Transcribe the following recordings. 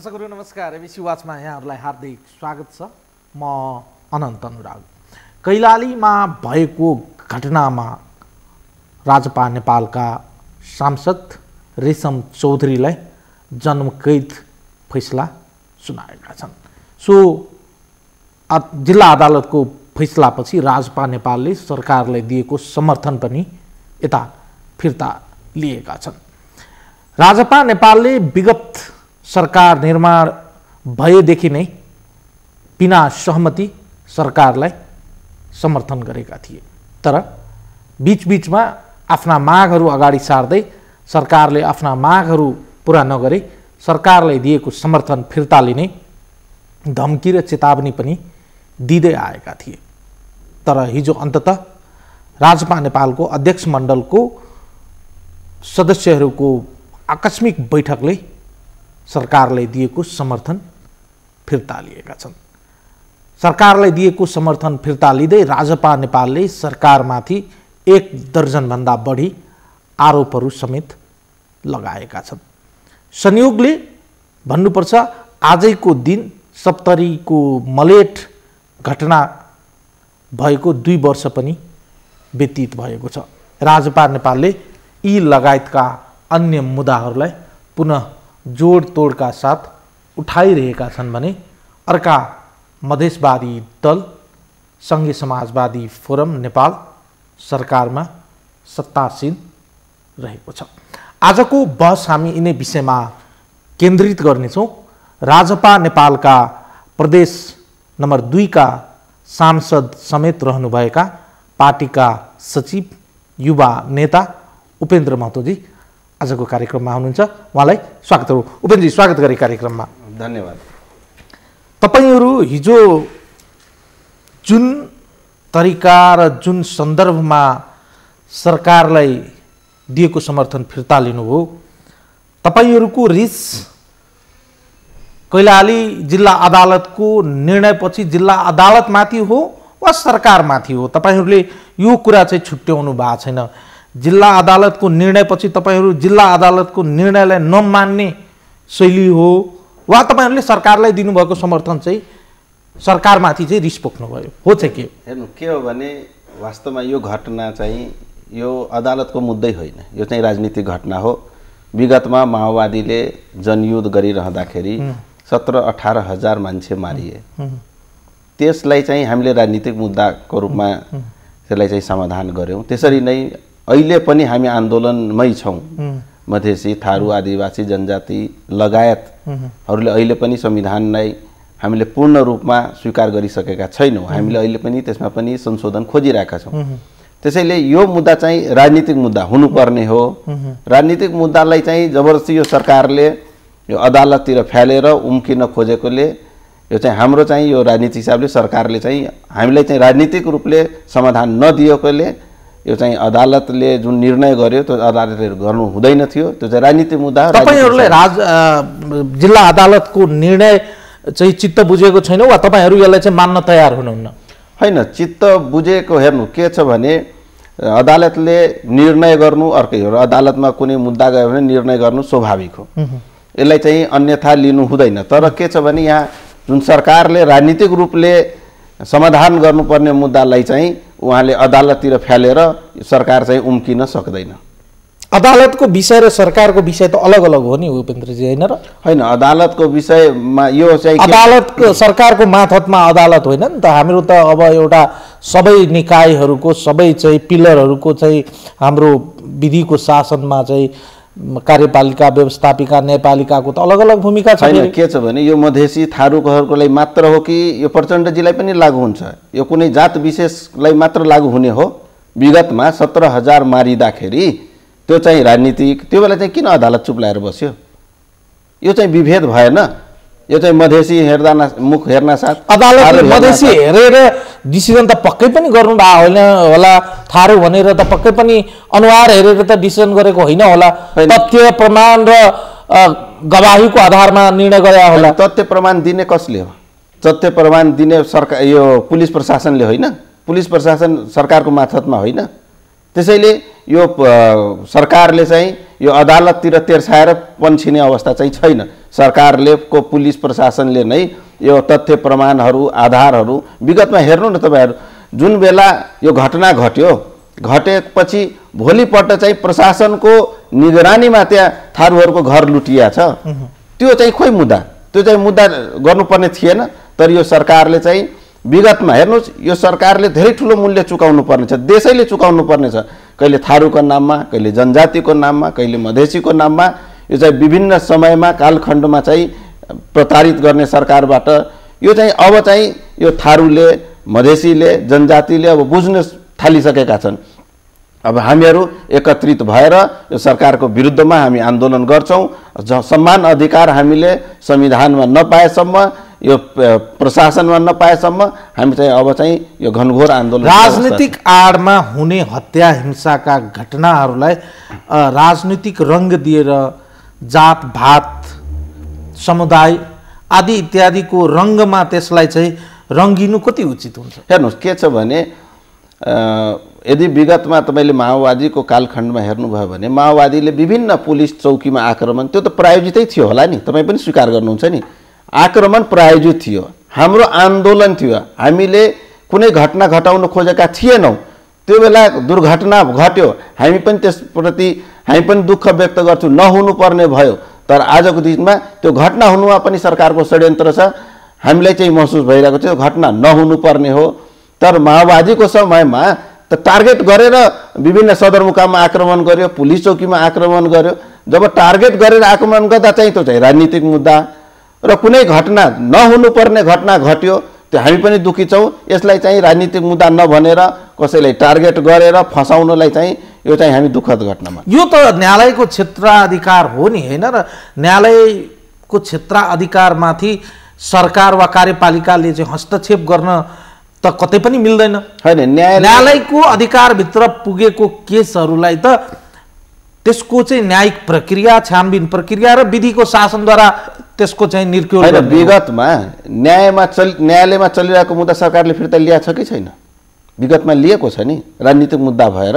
दर्शकहरू नमस्कार। एबिसी वाचमा यहाँहरूलाई हार्दिक स्वागत छ। म अनन्त अनुराग। कैलालीमा भएको घटनामा राजपा नेपालका सांसद रेशम चौधरीलाई जन्मकैद फैसला सुनाएका छन्। सो जिल्ला अदालतको फैसलापछि राजपा नेपालले सरकारलाई दिएको समर्थन पनि यता फिर्ता लिएका छन्। राजपा नेपालले विगत सरकार निर्माण भएदेखि नै बिना सहमति सरकारलाई समर्थन गरेका थिए, तर बीचबीचमा आफ्ना मागहरू अगाडि सार्दै सरकारले आफ्ना मागहरू पुरा नगरे सरकारलाई दिएको समर्थन फिर्ता लिने धम्की र चेतावनी पनि दिँदै आएका थिए। तर हिजो अन्ततः राजपा नेपालको अध्यक्ष मण्डलको सदस्यहरूको आकस्मिक बैठकले सरकारलाई दिएको समर्थन फिर्ता लिएका छन्। सरकारलाई दिएको समर्थन फिर्ता लिँदै राजपा नेपालले सरकारमाथि 1 दर्जनभन्दा बढी आरोपहरू समेत लगाएका छन्। संयोगले भन्नुपर्छ आजैको दिन सप्तरीको मलेट घटना भएको 2 वर्ष पनि व्यतीत भएको छ। राजपा नेपालले यी लगायतका अन्य मुद्दाहरूलाई पुनः जोडतोडका साथ उठाइरहेका छन् भने अर्का मधेसवादी दल सङ्घीय समाजवादी फोरम नेपाल सरकारमा सत्तासीन रहेको छ। आजको बहस हामी यिनै विषयमा केन्द्रित गर्नेछौँ। राजपा नेपालका प्रदेश नम्बर 2 का सांसद समेत रहनुभएका पार्टीका सचिव युवा नेता उपेन्द्र महतोजी आजको कार्यक्रममा हुनुहुन्छ। उहाँलाई स्वागत हो। उपेन्द्रजी, स्वागत गरे कार्यक्रममा। धन्यवाद। तपाईहरू हिजो जुन तरिका र जुन सन्दर्भमा सरकारलाई दिएको समर्थन फिर्ता लिनुभयो, तपाईहरूको रिस कैलाली जिल्ला अदालतको निर्णयपछि जिल्ला अदालतमाथि हो वा सरकारमाथि हो? तपाईहरूले यो कुरा चाहिँ छुट्याउनु भएको छैन। जिल्ला अदालतको निर्णयपछि तपाईहरू जिल्ला अदालतको निर्णयलाई नमान्ने शैली हो वा तपाईहरूले सरकारलाई दिनुभएको समर्थन चाहिँ सरकारमाथि चाहिँ रिस पोख्नुभयो हो चाहिँ के? हेर्नु, के हो भने वास्तवमा यो घटना चाहिँ यो अदालतको मुद्दै होइन, यो चाहिँ राजनीतिक घटना हो। विगतमा माओवादीले जनयुद्ध गरिरहँदाखेरि 17-18 हजार मान्छे मारिए। त्यसलाई चाहिँ हामीले राजनीतिक मुद्दाको रूपमा त्यसलाई चाहिँ समाधान गऱ्यौँ। त्यसरी नै अहिले पनि हामी आन्दोलनमै छौँ। मधेसी, थारू, आदिवासी जनजाति लगायतहरूले अहिले पनि संविधानलाई हामीले पूर्ण रूपमा स्वीकार गरिसकेका छैनौँ। हामीले अहिले पनि त्यसमा पनि संशोधन खोजिरहेका छौँ। त्यसैले यो मुद्दा चाहिँ राजनीतिक मुद्दा हुनुपर्ने हो। राजनीतिक मुद्दालाई चाहिँ जबरजस्ती यो सरकारले यो अदालततिर फ्यालेर उम्किन खोजेकोले यो चाहिँ हाम्रो चाहिँ यो राजनीतिक हिसाबले सरकारले चाहिँ हामीलाई चाहिँ राजनीतिक रूपले समाधान नदिएकोले यो चाहिँ अदालतले जुन निर्णय गर्यो त्यो अदालतले गर्नु हुँदैन थियो। त्यो चाहिँ राजनीतिक मुद्दा। तपाईहरूले जिल्ला अदालतको निर्णय चाहिँ चित्त बुझेको छैन वा तपाईहरू यसलाई चाहिँ मान्न तयार हुनुहुन्न? होइन, चित्त बुझेको। हेर्नु, के छ भने अदालतले निर्णय गर्नु अर्कै हो र अदालतमा कुनै मुद्दा गयो भने निर्णय गर्नु स्वाभाविक हो। यसलाई चाहिँ अन्यथा लिनु हुँदैन। तर के छ भने यहाँ जुन सरकारले राजनीतिक रूपले समाधान गर्नुपर्ने मुद्दालाई चाहिँ उहाँले अदालततिर फ्यालेर सरकार चाहिँ उम्किन सक्दैन। अदालतको विषय र सरकारको विषय त अलग अलग हो नि उपेन्द्रजी, होइन र? होइन, अदालतको विषयमा यो चाहिँ अदालतको सरकारको मातहतमा अदालत होइन नि त। हाम्रो त अब एउटा सबै निकायहरूको सबै चाहिँ पिलरहरूको चाहिँ हाम्रो विधिको शासनमा चाहिँ कार्यपालिका, व्यवस्थापिका, न्यायपालिकाको त अलग अलग भूमिका छ। के छ भने यो मधेसी थारूहरूको लागि मात्र हो कि यो प्रचण्डजीलाई पनि लागू हुन्छ? यो कुनै जात विशेषलाई मात्र लागू हुने हो? विगतमा 17 हजार मारिँदाखेरि त्यो चाहिँ राजनीतिक, त्यो बेला चाहिँ किन अदालत चुप लाएर बस्यो? यो चाहिँ विभेद भएन? यो चाहिँ मधेसी हेर्दा मुख हेर्न साथ अदालतले मधेसी हेरेर डिसिजन त पक्कै पनि गर्नु भएको होइन होला। थारू भनेर त पक्कै पनि अनुहार हेरेर त डिसिजन गरेको होइन होला। तथ्य प्रमाण र गवाहीको आधारमा निर्णय गरे होला। तथ्य प्रमाण दिने कसले हो? तथ्य प्रमाण दिने सरकार, यो पुलिस प्रशासनले होइन? पुलिस प्रशासन सरकारको मातहतमा होइन? त्यसैले यो सरकारले चाहिँ यो अदालततिर तेर्साएर पन्छिने अवस्था चाहिँ छैन। सरकारले को पुलिस प्रशासनले नै यो तथ्य प्रमाणहरू आधारहरू विगतमा हेर्नु न तपाईहरु, जुन बेला यो घटना घट्यो, घटेपछि भोलिपल्ट चाहिँ प्रशासनको निगरानीमा त्यहाँ थारूहरूको घर लुटिया छ। त्यो चाहिँ खोइ मुद्दा, त्यो चाहिँ मुद्दा गर्नुपर्ने थिएन। तर यो सरकारले चाहिँ विगतमा हेर्नुस्, यो सरकारले धेरै ठुलो मूल्य चुकाउनु पर्ने छ, देशैले चुकाउनु पर्ने छ। कहिले थारूको नाममा, कहिले जनजातिको नाममा, कहिले मधेसीको नाममा, यो चाहिँ विभिन्न समयमा कालखण्डमा चाहिँ प्रताडित गर्ने सरकारबाट यो चाहिँ अब चाहिँ यो थारूले, मधेसीले, जनजातिले अब बुझ्न थालिसकेका छन्। अब हामीहरू एकत्रित भएर यो सरकारको विरुद्धमा हामी आन्दोलन गर्छौं। समान अधिकार हामीले संविधानमा नपाएसम्म, यो प्रशासनमा नपाएसम्म हामी चाहिँ अब चाहिँ यो घनघोर आन्दोलन, राजनीतिक आडमा हुने हत्या हिंसाका घटनाहरूलाई राजनीतिक रंग दिएर जात भात समुदाय आदि इत्यादिको रंगमा त्यसलाई चाहिँ रंगिनु कति उचित हुन्छ? हेर्नुस् के छ भने यदि विगतमा तपाईले माओवादीको कालखण्डमा हेर्नुभयो भने माओवादीले विभिन्न पुलिस चौकीमा आक्रमण, त्यो त प्रायोजितै थियो होला नि, तपाई पनि स्वीकार गर्नुहुन्छ नि, आक्रमण प्रायोजित थियो। हाम्रो आन्दोलन थियो, हामीले कुनै घटना घटाउन खोजेका थिएनौं। त्यो बेला दुर्घटना घट्यो, हामी पनि त्यसप्रति हामी पनि दुःख व्यक्त गर्छौं, नहुनु पर्ने भयो। तर आजको दिनमा त्यो घटना हुनुमा पनि सरकारको षड्यन्त्र छ, हामीलाई चाहिँ महसुस भइरहेको थियो घटना नहुनु पर्ने हो। तर माओवादीको समयमा त टार्गेट गरेर विभिन्न सदरमुकाममा आक्रमण गर्यो, पुलिस चौकीमा आक्रमण गर्यो। जब टार्गेट गरेर आक्रमण गर्दा चाहिँ त्यो चाहिँ राजनीतिक मुद्दा र कुनै घटना नहुनु पर्ने घटना घट्यो, त्यो हामी पनि दुखी छौं। यसलाई चाहिँ राजनीतिक मुद्दा नभनेर कसैलाई टार्गेट गरेर फसाउनलाई चाहिँ यो चाहिँ हामी दुःखद घटना मान्छौं। यो त न्यायालयको क्षेत्राधिकार हो नि, हैन र? न्यायालयको क्षेत्राधिकारमाथि सरकार वा कार्यपालिकाले चाहिँ हस्तक्षेप गर्न त कतै पनि मिल्दैन। हैन, न्यायालयको अधिकारभित्र पुगेको केसहरूलाई त त्यसको चाहिँ न्यायिक प्रक्रिया, छानबिन प्रक्रिया र विधिको शासनद्वारा त्यसको चाहिँ निर्क्योल हैन। विगतमा न्यायालयमा चलिरहेको मुद्दा सरकारले फिर्ता लिएको छ कि छैन? विगतमा लिएको छ नि, राजनीतिक मुद्दा भएर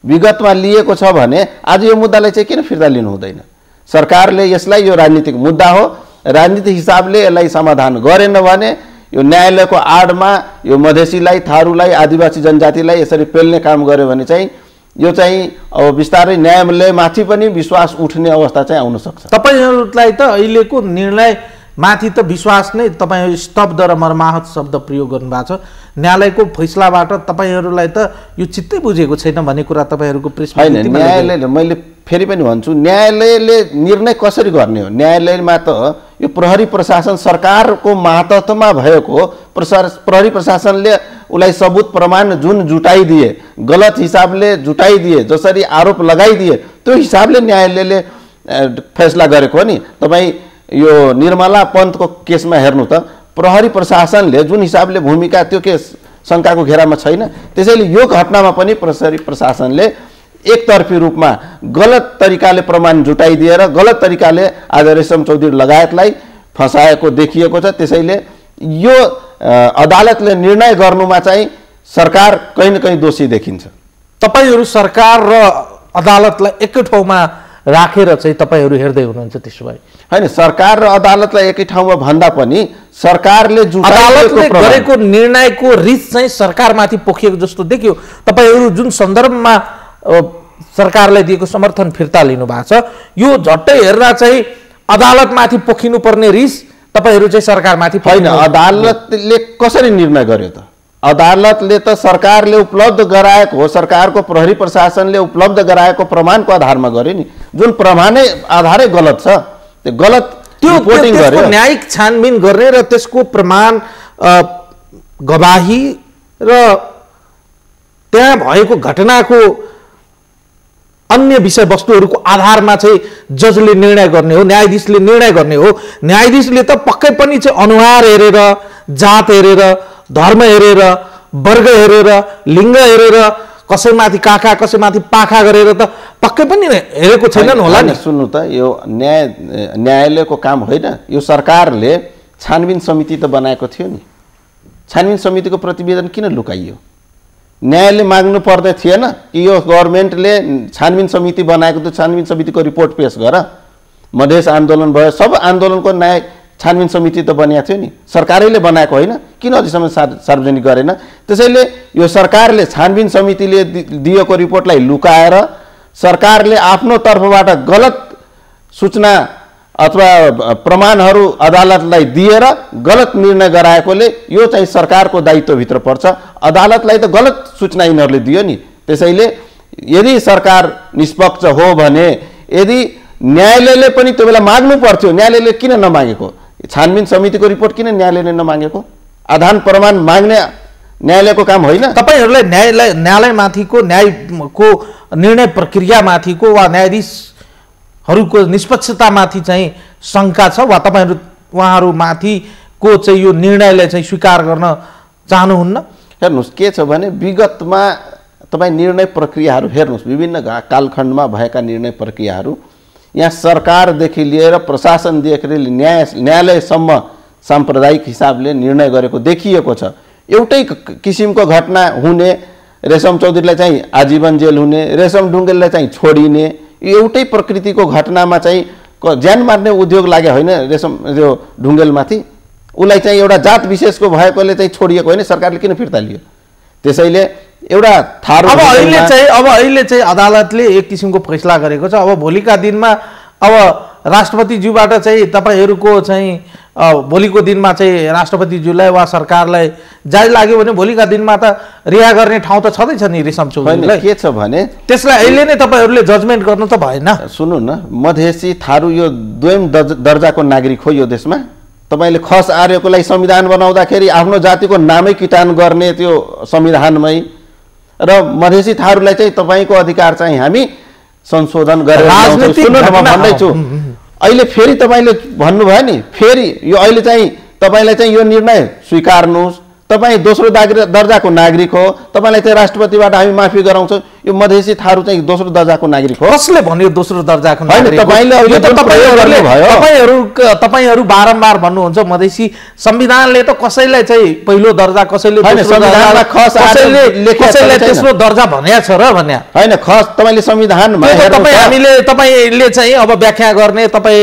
विगतमा लिएको छ भने आज यो मुद्दालाई चाहिँ किन फिर्ता लिनु हुँदैन? सरकारले यसलाई यो राजनीतिक मुद्दा हो, राजनीतिक हिसाबले यसलाई समाधान गरेन भने यो न्यायालयको आडमा यो मधेसीलाई, थारूलाई, आदिवासी जनजातिलाई यसरी पेल्ने काम गर्यो भने चाहिँ यो चाहिँ अब बिस्तारै न्यायालयमाथि पनि विश्वास उठ्ने अवस्था चाहिँ आउन सक्छ। तपाईहरुलाई त अहिलेको निर्णय माथि त विश्वास नै, तपाईहरु स्तब्ध र मर्माहत शब्द प्रयोग गर्नुभएको छ। न्यायालयको फैसलाबाट तपाईहरुलाई त यो चित्तै बुझेको छैन भन्ने कुरा तपाईहरुको प्रेस हैन। न्यायालयले, मैले फेरि पनि भन्छु, न्यायालयले निर्णय कसरी गर्ने हो? न्यायालयमा त यो प्रहरी प्रशासन सरकारको मातहतमा भएको प्रहरी प्रशासनले उलाई सबुत प्रमाण जुन जुटाइदिए, गलत हिसाबले जुटाइदिए, जसरी आरोप लगाइदिए, त्यो हिसाबले न्यायालयले फैसला गरेको हो नि। तपाई यो निर्मला पन्तको केसमा हेर्नु त, प्रहरी प्रशासनले जुन हिसाबले भूमिका, त्यो केस शंकाको घेरामा छैन। त्यसैले यो घटनामा पनि प्रहरी प्रशासनले एकतर्फी रूपमा गलत तरिकाले प्रमाण जुटाइदिएर गलत तरिकाले आज रेशम चौधरी लगायतलाई फसाएको देखिएको छ। त्यसैले यो अदालतले निर्णय गर्नुमा चाहिँ सरकार कहीं न कहीं दोषी देखिन्छ। तपाईहरु सरकार र अदालतलाई एकै ठाउँमा राखेर चाहिँ तपाईहरु हेर्दै हुनुहुन्छ त्यसो भए? हैन, सरकार र अदालतलाई एकै ठाउँमा भन्दा पनि सरकारले अदालतले गरेको निर्णयको रिस चाहिँ सरकारमाथि पोखिएको जस्तो देखियो। तपाईहरु जुन सन्दर्भमा सरकारलाई दिएको समर्थन फिर्ता लिनु भएको छ, यो झट्टै हेर्दा चाहिँ अदालतमाथि पोखिनु पर्ने रिस तपाईहरु चाहिँ सरकारमाथि हैन। अदालतले कसरी निर्णय गर्यो त? अदालतले त सरकारले उपलब्ध गराएको हो, सरकारको प्रहरी प्रशासनले उपलब्ध गराएको प्रमाणको आधारमा गर्यो नि। जुन प्रमाणै आधारै गलत छ, त्यो गलत रिपोर्टिङ गर्यो। न्यायिक छानबिन गर्ने र त्यसको प्रमाण, गवाही र त्यहाँ भएको घटनाको अन्य विषयवस्तुहरूको आधारमा चाहिँ जजले निर्णय गर्ने हो, न्यायाधीशले निर्णय गर्ने हो। न्यायाधीशले त पक्कै पनि चाहिँ अनुहार हेरेर, जात हेरेर, धर्म हेरेर, वर्ग हेरेर, लिङ्ग हेरेर, कसैमाथि काखा कसैमाथि पाखा गरेर त पक्कै पनि हेरेको छैनन् होला नि। सुन्नु त, यो न्यायालयको काम होइन। यो सरकारले छानबिन समिति त बनाएको थियो नि। छानबिन समितिको प्रतिवेदन किन लुकाइयो? न्यायले माग्नु पर्ने थिएन कि यो गभर्मेन्टले छानबिन समिति बनाएको त छानबिन समितिको रिपोर्ट पेश गर। मधेस आन्दोलन भयो, सब आन्दोलनको न्याय छानबिन समिति त बनिएको थियो नि, सरकारैले बनाएको होइन, किन अझैसम्म सार्वजनिक गरेन? त्यसैले यो सरकारले छानबिन समितिले दिएको रिपोर्टलाई लुकाएर सरकारले आफ्नो तर्फबाट गलत सूचना अथवा प्रमाणहरू अदालतलाई दिएर गलत निर्णय गराएकोले यो चाहिँ सरकारको दायित्वभित्र पर्छ। अदालतलाई त गलत सूचना यिनीहरूले दियो नि। त्यसैले यदि सरकार निष्पक्ष हो भने यदि न्यायालयले पनि त्यो बेला माग्नु पर्थ्यो, न्यायालयले किन नमागेको? छानबिन समितिको रिपोर्ट किन न्यायालयले नमागेको? आधार प्रमाण माग्ने न्यायालयको काम होइन। तपाईहरुले न्यायालयमाथिको न्यायको निर्णय प्रक्रियामाथिको वा न्यायाधीशहरूको निष्पक्षतामाथि चाहिँ शंका छ वा तपाईहरु उहाँहरुमाथिको चाहिँ यो निर्णयलाई चाहिँ स्वीकार गर्न चाहनुहुन्न? हेर्नुस् के छ भने विगतमा तपाई निर्णय प्रक्रियाहरू हेर्नुस्, विभिन्न कालखण्डमा भएका निर्णय प्रक्रियाहरू यहाँ सरकारदेखि लिएर प्रशासनदेखि लिएर न्यायालयसम्म साम्प्रदायिक हिसाबले निर्णय गरेको देखिएको छ। एउटै किसिमको घटना हुने, रेशम चौधरीलाई चाहिँ आजीवन जेल हुने, रेशम ढुङ्गेललाई चाहिँ छोडिने, एउटै प्रकृतिको घटनामा चाहिँ ज्यान मार्ने उद्योग लाग्यो होइन रेशम जो ढुङ्गेलमाथि, उसलाई चाहिँ एउटा जात विशेषको भएकोले चाहिँ छोडिएको होइन, सरकारले किन फिर्ता लियो? त्यसैले एउटा थारू अब अहिले चाहिँ अदालतले एक किसिमको फैसला गरेको छ। अब भोलिका दिनमा अब राष्ट्रपतिज्यूबाट चाहिँ तपाईहरुको चाहिँ भोलिको दिनमा चाहिँ राष्ट्रपतिज्यूलाई वा सरकारलाई जारी लाग्यो भने भोलिका दिनमा त रिहा गर्ने ठाउँ त छँदैछ नि रेशम चौधरीलाई। के छ भने त्यसलाई अहिले नै तपाईहरुले जजमेन्ट गर्नु त भएन। सुन्नु न, मधेसी थारू यो दुयम दर्जाको नागरिक हो यो देशमा। तपाईले खस आर्यको लागि संविधान बनाउँदाखेरि आफ्नो जातिको नामै किटान गर्ने त्यो संविधानमै, र मधेसी थारूलाई चाहिँ तपाईको अधिकार चाहिँ हामी संशोधन गरेर सुन्नु न, म भन्दैछु। अहिले फेरि तपाईले भन्नुभयो नि, फेरि यो अहिले चाहिँ तपाईलाई चाहिँ यो निर्णय स्वीकार्नुस्, तपाई दोस्रो दर्जाको नागरिक हो, तपाईलाई चाहिँ राष्ट्रपतिबाट हामी माफी गराउँछौँ। यो मधेसी थारू चाहिँ दोस्रो दर्जाको नागरिक हो। कसले भन्यो दोस्रो दर्जाको नागरिक? तपाईहरु बारम्बार भन्नुहुन्छ मधेसी संविधानले त कसैलाई चाहिँ पहिलो दर्जा, कसैले तेस्रो दर्जा भनेको छ र भन्या हैन। खस तपाईले संविधानमा तपाईले चाहिँ अब व्याख्या गर्ने, तपाई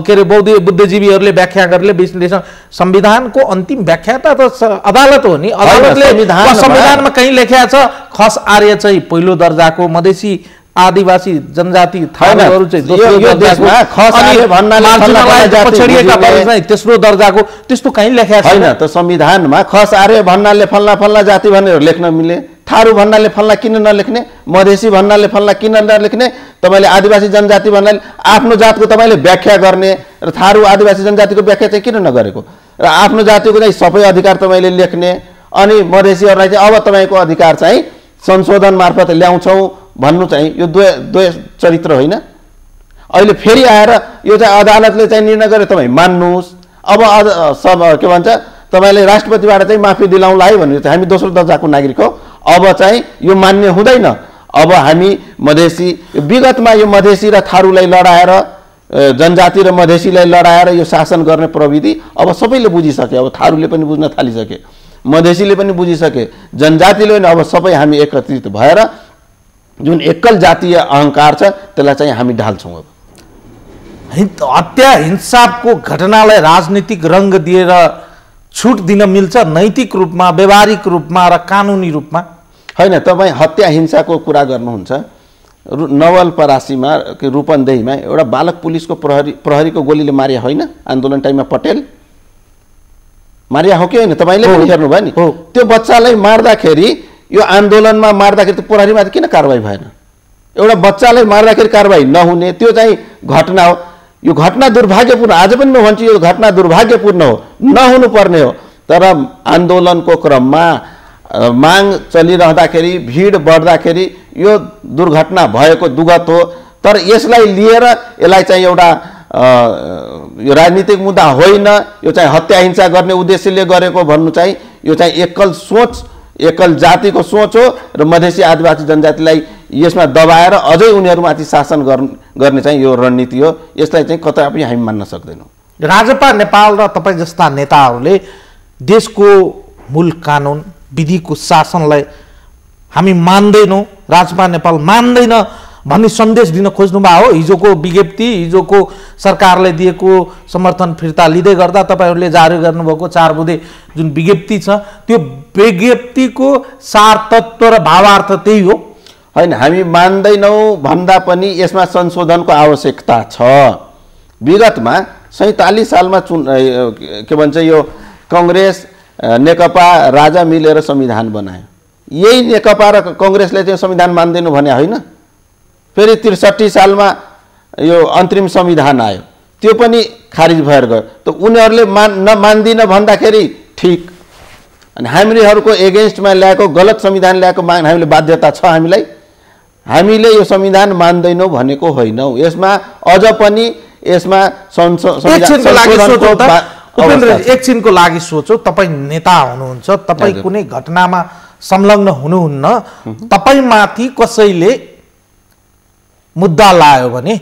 के रे बुद्धिजीवीहरूले व्याख्या गर्ने विश्लेषण, संविधानको अन्तिम व्याख्याता त अदालत हो नि। अदालतले संविधानमा कहीं लेखेको छ खस आर्य चाहिँ पहिलो दर्जाको, मधेसी आदिवासी जनजाति थारूहरू चाहिँ दोस्रो दर्जाको, तेस्रो दर्जाको, त्यस्तो कहीं लेखेको छैन त संविधानमा। खस आर्य भन्नाले फल्ला फल्ला जाति भनेर लेख्न मिले, थारू भन्नाले फल्ला किन नलेख्ने, मधेसी भन्नाले फल्ला किन नलेख्ने? तपाईले आदिवासी जनजाति भन्नाले आफ्नो जातको तपाईले व्याख्या गर्ने र थारू आदिवासी जनजातिको व्याख्या चाहिँ किन नगरेको? र आफ्नो जातिको चाहिँ सबै अधिकार तपाईले लेख्ने, अनि मधेसीहरूलाई चाहिँ अब तपाईको अधिकार चाहिँ संशोधन मार्फत ल्याउँछौँ भन्नु चाहिँ यो द्वय चरित्र होइन। अहिले फेरि आएर यो चाहिँ अदालतले चाहिँ निर्णय गरे तपाईँ मान्नुहोस्। अब सब के भन्छ, तपाईँले राष्ट्रपतिबाट चाहिँ माफी दिलाउँला है भने चाहिँ हामी दोस्रो दर्जाको नागरिक हो, अब चाहिँ यो मान्य हुँदैन। अब हामी मधेसी, विगतमा यो मधेसी र थारूलाई लडाएर, जनजाति र मधेसीलाई लडाएर यो शासन गर्ने प्रविधि अब सबैले बुझिसके। अब थारूले पनि बुझ्न थालिसके, मधेसीले पनि बुझिसके, जनजातिले पनि। अब सबै हामी एकत्रित भएर जुन एकल जातीय अहंकार छ त्यसलाई चाहिँ हामी ढाल्छौँ। अब हत्या हिंसाको घटनालाई राजनीतिक रंग दिएर छुट दिन मिल्छ नैतिक रूपमा, व्यवहारिक रूपमा र कानुनी रूपमा? होइन, तपाईँ हत्या हिंसाको कुरा गर्नुहुन्छ। नवलपरासीमा रूपन्देहीमा एउटा बालक पुलिसको प्रहरीको गोलीले मारिया होइन आन्दोलन टाइममा? पटेल मारिया हो कि होइन? तपाईँले पनि हेर्नुभयो नि। त्यो बच्चालाई मार्दाखेरि, यो आन्दोलनमा मार्दाखेरि त प्रहरीमाथि किन कारवाही भएन? एउटा बच्चालाई मार्दाखेरि कारवाही नहुने त्यो चाहिँ घटना हो। यो घटना दुर्भाग्यपूर्ण, आज पनि म भन्छु यो घटना दुर्भाग्यपूर्ण हो, नहुनु पर्ने हो। तर आन्दोलनको क्रममा माग चलिरहँदाखेरि, भिड बढ्दाखेरि यो दुर्घटना भएको दुःखद हो। तर यसलाई लिएर यसलाई चाहिँ एउटा यो राजनीतिक मुद्दा होइन, यो चाहिँ हत्या हिंसा गर्ने उद्देश्यले गरेको भन्नु चाहिँ यो चाहिँ एकल सोच, एकल जातिको सोच हो। र मधेसी आदिवासी जनजातिलाई यसमा दबाएर अझै उनीहरूमाथि शासन गर्ने चाहिँ यो रणनीति हो। यसलाई चाहिँ कतै पनि हामी मान्न सक्दैनौँ। राजपा नेपाल र तपाईँ जस्ता नेताहरूले देशको मूल कानुन, विधिको शासनलाई हामी मान्दैनौँ, राजपा नेपाल मान्दैन भन्ने सन्देश दिन खोज्नुभयो हो। हिजोको विज्ञप्ति, हिजोको सरकारले दिएको समर्थन फिर्ता लिँदै गर्दा तपाईँहरूले जारी गर्नुभएको 4 बुँदे जुन विज्ञप्ति छ, त्यो विज्ञप्तिको सार तत्त्व र भावार्थ त्यही हो। होइन, हामी मान्दैनौँ भन्दा पनि यसमा संशोधनको आवश्यकता छ। विगतमा 47 सालमा के भन्छ यो काङ्ग्रेस नेकपा राजा मिलेर संविधान बनायो। यही नेकपा र काङ्ग्रेसले चाहिँ संविधान मान्दैनौ भने होइन। फेरि 63 सालमा यो अन्तरिम संविधान आयो, त्यो पनि खारिज भएर गयो। त उनीहरूले मान्दिन भन्दाखेरि ठिक, अनि हामीहरूको एगेन्स्टमा ल्याएको गलत संविधान ल्याएको हामीले बाध्यता छ हामीलाई। हामीले यो संविधान मान्दैनौँ भनेको होइनौँ। यसमा अझ पनि यसमा एकछिनको लागि सोचो। तपाईँ नेता हुनुहुन्छ, तपाईँ कुनै घटनामा संलग्न हुनुहुन्न, तपाईँमाथि कसैले मुद्दा लायो भने,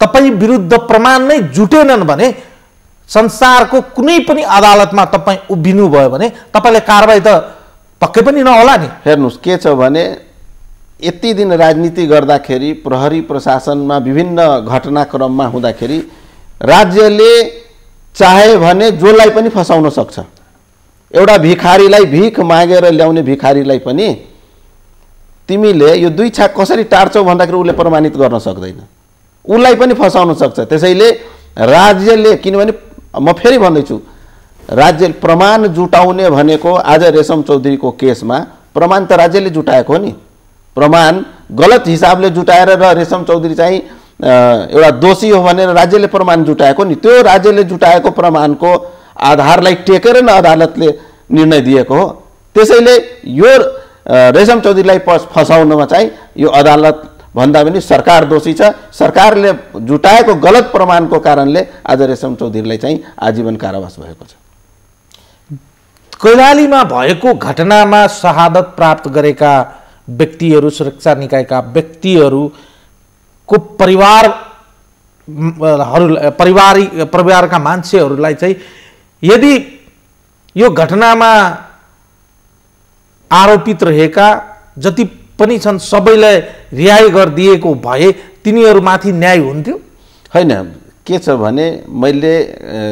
तपाईँ विरुद्ध प्रमाण नै जुटेनन् भने, संसारको कुनै पनि अदालतमा तपाईँ उभिनु भयो भने तपाईँले कारबाही त पक्कै पनि नहोला नि। हेर्नुहोस् के छ भने यति दिन राजनीति गर्दाखेरि प्रहरी प्रशासनमा विभिन्न घटनाक्रममा हुँदाखेरि राज्यले चाहे भने जसलाई पनि फसाउन सक्छ। एउटा भिखारीलाई भिख मागेर ल्याउने भिखारीलाई पनि तिमीले यो 2 छाक कसरी टार्छौ भन्दाखेरि उसले प्रमाणित गर्न सक्दैन, उसलाई पनि फसाउन सक्छ। त्यसैले राज्यले, किनभने म फेरि भन्दैछु, राज्य प्रमाण जुटाउने भनेको आज रेशम चौधरीको केसमा प्रमाण त राज्यले जुटाएको हो नि। प्रमाण गलत हिसाबले जुटाएर र रेशम चौधरी चाहिँ एउटा दोषी हो भनेर राज्यले प्रमाण जुटाएको नि। त्यो राज्यले जुटाएको प्रमाणको आधारलाई टेकेर न अदालतले निर्णय दिएको हो। त्यसैले यो रेशम चौधरीलाई फसाउनमा चाहिँ यो अदालत भन्दा पनि सरकार दोषी छ। सरकारले जुटाएको गलत प्रमाणको कारणले आज रेशम चौधरीलाई चाहिँ आजीवन कारावास भएको छ। कैलालीमा भएको घटनामा शहादत प्राप्त गरेका व्यक्तिहरू, सुरक्षा निकायका व्यक्तिहरूको परिवारका मान्छेहरूलाई चाहिँ यदि यो घटनामा आरोपित रहेका जति पनि छन् सबैलाई रिहाई गरिदिएको भए तिनीहरूमाथि न्याय हुन्थ्यो? होइन, के छ भने मैले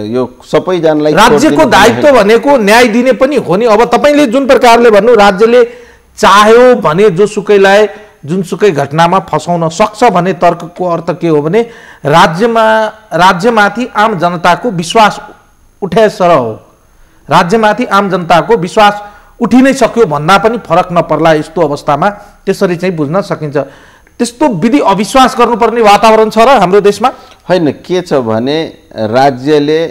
यो सबैजनालाई राज्यको दायित्व भनेको न्याय दिने पनि हो नि। अब तपाईँले जुन प्रकारले भन्नु राज्यले चाह्यो भने जोसुकैलाई जुनसुकै घटनामा फसाउन सक्छ भने तर्कको अर्थ के हो भने राज्यमाथि आम जनताको विश्वास उठाएसर हो। राज्यमाथि आम जनताको विश्वास उठि नै सक्यो भन्दा पनि फरक नपर्ला। यस्तो अवस्थामा त्यसरी चाहिँ बुझ्न सकिन्छ। त्यस्तो विधि अविश्वास गर्नुपर्ने वातावरण छ र हाम्रो देशमा? होइन, के छ भने राज्यले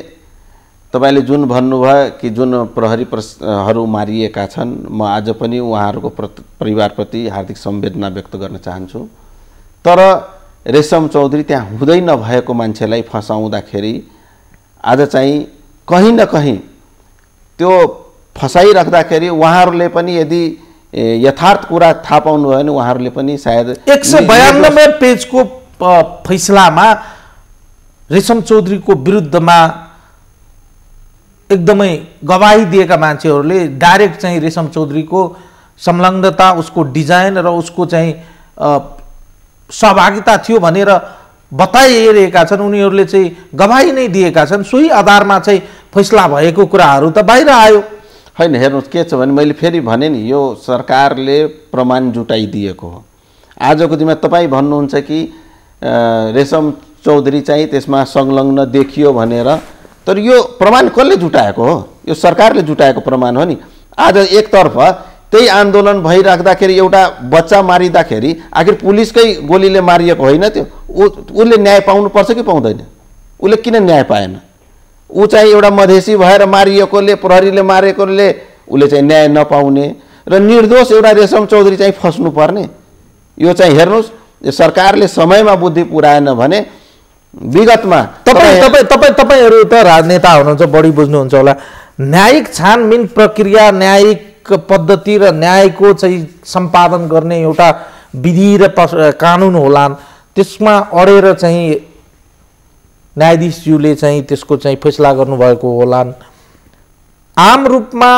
तपाईले जुन भन्नुभयो कि जुन प्रहरीहरू मारिएका छन्, म आज पनि उहाँहरूको परिवारप्रति हार्दिक संवेदना व्यक्त गर्न चाहन्छु। तर रेशम चौधरी त्यहाँ हुँदै नभएको मान्छेलाई फसाउँदाखेरि आज चाहिँ कहीँ न कहीँ त्यो फसाइराख्दाखेरि उहाँहरूले पनि यदि यथार्थ कुरा थाहा पाउनु भयो भने उहाँहरूले पनि सायद 192 पेजको फैसलामा रेशम चौधरीको विरुद्धमा एकदमै गवाही दिएका मान्छेहरूले डाइरेक्ट चाहिँ रेशम चौधरीको संलग्नता, उसको डिजाइन र उसको चाहिँ सहभागिता थियो भनेर बताइरहेका छन्। उनीहरूले चाहिँ गवाही नै दिएका छन्। सोही आधारमा चाहिँ फैसला भएको कुराहरू त बाहिर आयो। होइन, हेर्नुहोस् के छ भने मैले फेरि भने नि, यो सरकारले प्रमाण जुटाइदिएको हो। आजको दिनमा तपाईँ भन्नुहुन्छ कि रेशम चौधरी चाहिँ त्यसमा संलग्न देखियो भनेर, तर यो प्रमाण कसले जुटाएको हो? यो सरकारले जुटाएको प्रमाण हो नि। आज एकतर्फ त्यही आन्दोलन भइराख्दाखेरि एउटा बच्चा मारिँदाखेरि आखिर पुलिसकै गोलीले मारिएको होइन त्यो? उसले न्याय पाउनुपर्छ कि पाउँदैन? उसले किन न्याय पाएन? ऊ चाहिँ एउटा मधेसी भएर मारिएकोले, प्रहरीले मारेकोले उसले चाहिँ न्याय नपाउने र निर्दोष एउटा रेशम चौधरी चाहिँ फस्नुपर्ने। यो चाहिँ हेर्नुहोस्, सरकारले समयमा बुद्धि पुर्याएन भने विगतमा तपाईहरू त राजनेता हुनुहुन्छ, बढी बुझ्नुहुन्छ होला। न्यायिक छानबिन प्रक्रिया, न्यायिक पद्धति र न्यायको चाहिँ सम्पादन गर्ने एउटा विधि र कानुन होलान्। त्यसमा अडेर चाहिँ न्यायाधीशज्यूले चाहिँ त्यसको चाहिँ फैसला गर्नुभएको होलान्। आम रूपमा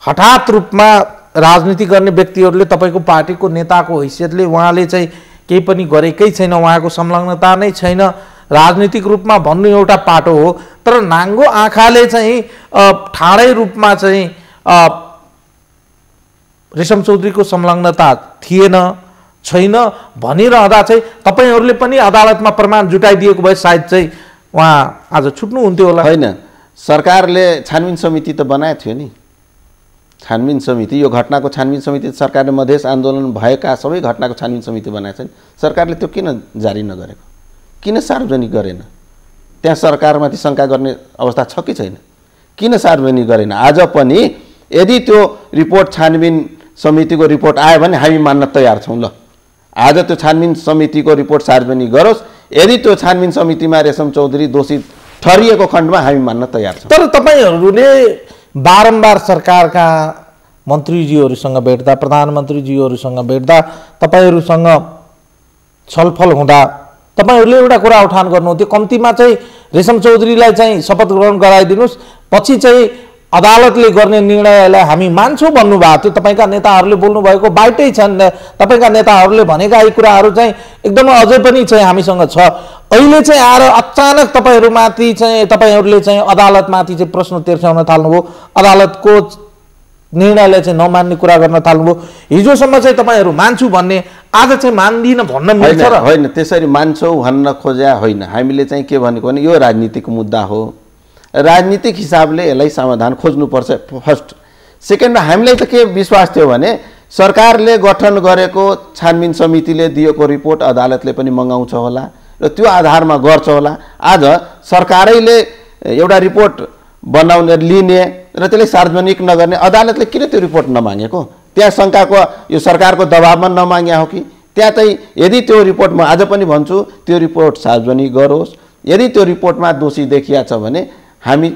हठात रूपमा राजनीति गर्ने व्यक्तिहरूले तपाईँको पार्टीको नेताको हैसियतले उहाँले चाहिँ केही पनि गरेकै छैन, उहाँको संलग्नता नै छैन, राजनीतिक रूपमा भन्नु एउटा पाटो हो, तर नाङ्गो आँखाले चाहिँ ठाडै रूपमा चाहिँ रेशम चौधरीको संलग्नता थिएन छैन भनिरहँदा चाहिँ तपाईँहरूले पनि अदालतमा प्रमाण जुटाइदिएको भए सायद चाहिँ उहाँ आज छुट्नुहुन्थ्यो होला। होइन, सरकारले छानबिन समिति त बनाएको थियो नि। छानबिन समिति, यो घटनाको छानबिन समिति सरकारले मधेस आन्दोलन भएका सबै घटनाको छानबिन समिति बनाएको छ नि। सरकारले त्यो किन जारी नगरेको, किन सार्वजनिक गरेन? त्यहाँ सरकारमाथि शङ्का गर्ने अवस्था छ कि छैन? किन सार्वजनिक गरेन? आज पनि यदि त्यो रिपोर्ट छानबिन समितिको रिपोर्ट आयो भने हामी मान्न तयार छौँ। ल, आज त्यो छानबिन समितिको रिपोर्ट सार्वजनिक गरोस्, यदि त्यो छानबिन समितिमा रेशम चौधरी दोषी ठहरिएको खण्डमा हामी मान्न तयार छौँ। तर तपाईँहरूले बारम्बार सरकारका मन्त्रीज्यूहरूसँग भेट्दा, प्रधानमन्त्रीज्यूहरूसँग भेट्दा, तपाईँहरूसँग छलफल हुँदा तपाईँहरूले एउटा कुरा उठान गर्नुहुन्थ्यो, कम्तीमा चाहिँ रेशम चौधरीलाई चाहिँ शपथ ग्रहण गराइदिनुहोस्, पछि चाहिँ अदालतले गर्ने निर्णयलाई हामी मान्छौँ भन्नुभएको थियो। तपाईँका नेताहरूले बोल्नुभएको बाइटै छन्, तपाईँका नेताहरूले भनेका यी कुराहरू चाहिँ एकदमै अझै पनि चाहिँ हामीसँग छ। अहिले चाहिँ आएर अचानक तपाईँहरूमाथि चाहिँ तपाईँहरूले चाहिँ अदालतमाथि चाहिँ प्रश्न तिर्साउन थाल्नुभयो, अदालतको निर्णयलाई चाहिँ नमान्ने कुरा गर्न थाल्नुभयो। हिजोसम्म चाहिँ तपाईँहरू मान्छु भन्ने, आज चाहिँ मान्दिनँ भन्न मिल्छ र? होइन, त्यसरी मान्छौँ भन्न खोज्या होइन। हामीले चाहिँ के भनेको भने यो राजनीतिक मुद्दा हो, राजनीतिक हिसाबले यसलाई समाधान खोज्नुपर्छ फर्स्ट। सेकेन्डमा हामीलाई त के विश्वास थियो भने सरकारले गठन गरेको छानबिन समितिले दिएको रिपोर्ट अदालतले पनि मगाउँछ होला र त्यो आधारमा गर्छ होला। आज सरकारैले एउटा रिपोर्ट बनाउने लिने र त्यसलाई सार्वजनिक नगर्ने, अदालतले किन त्यो रिपोर्ट नमागेको? त्यहाँ शङ्काको यो सरकारको दबावमा नमाग्या हो कि? त्यहाँ चाहिँ यदि त्यो रिपोर्ट, म आज पनि भन्छु, त्यो रिपोर्ट सार्वजनिक गरोस्। यदि त्यो रिपोर्टमा दोषी देखिया छ भने हामी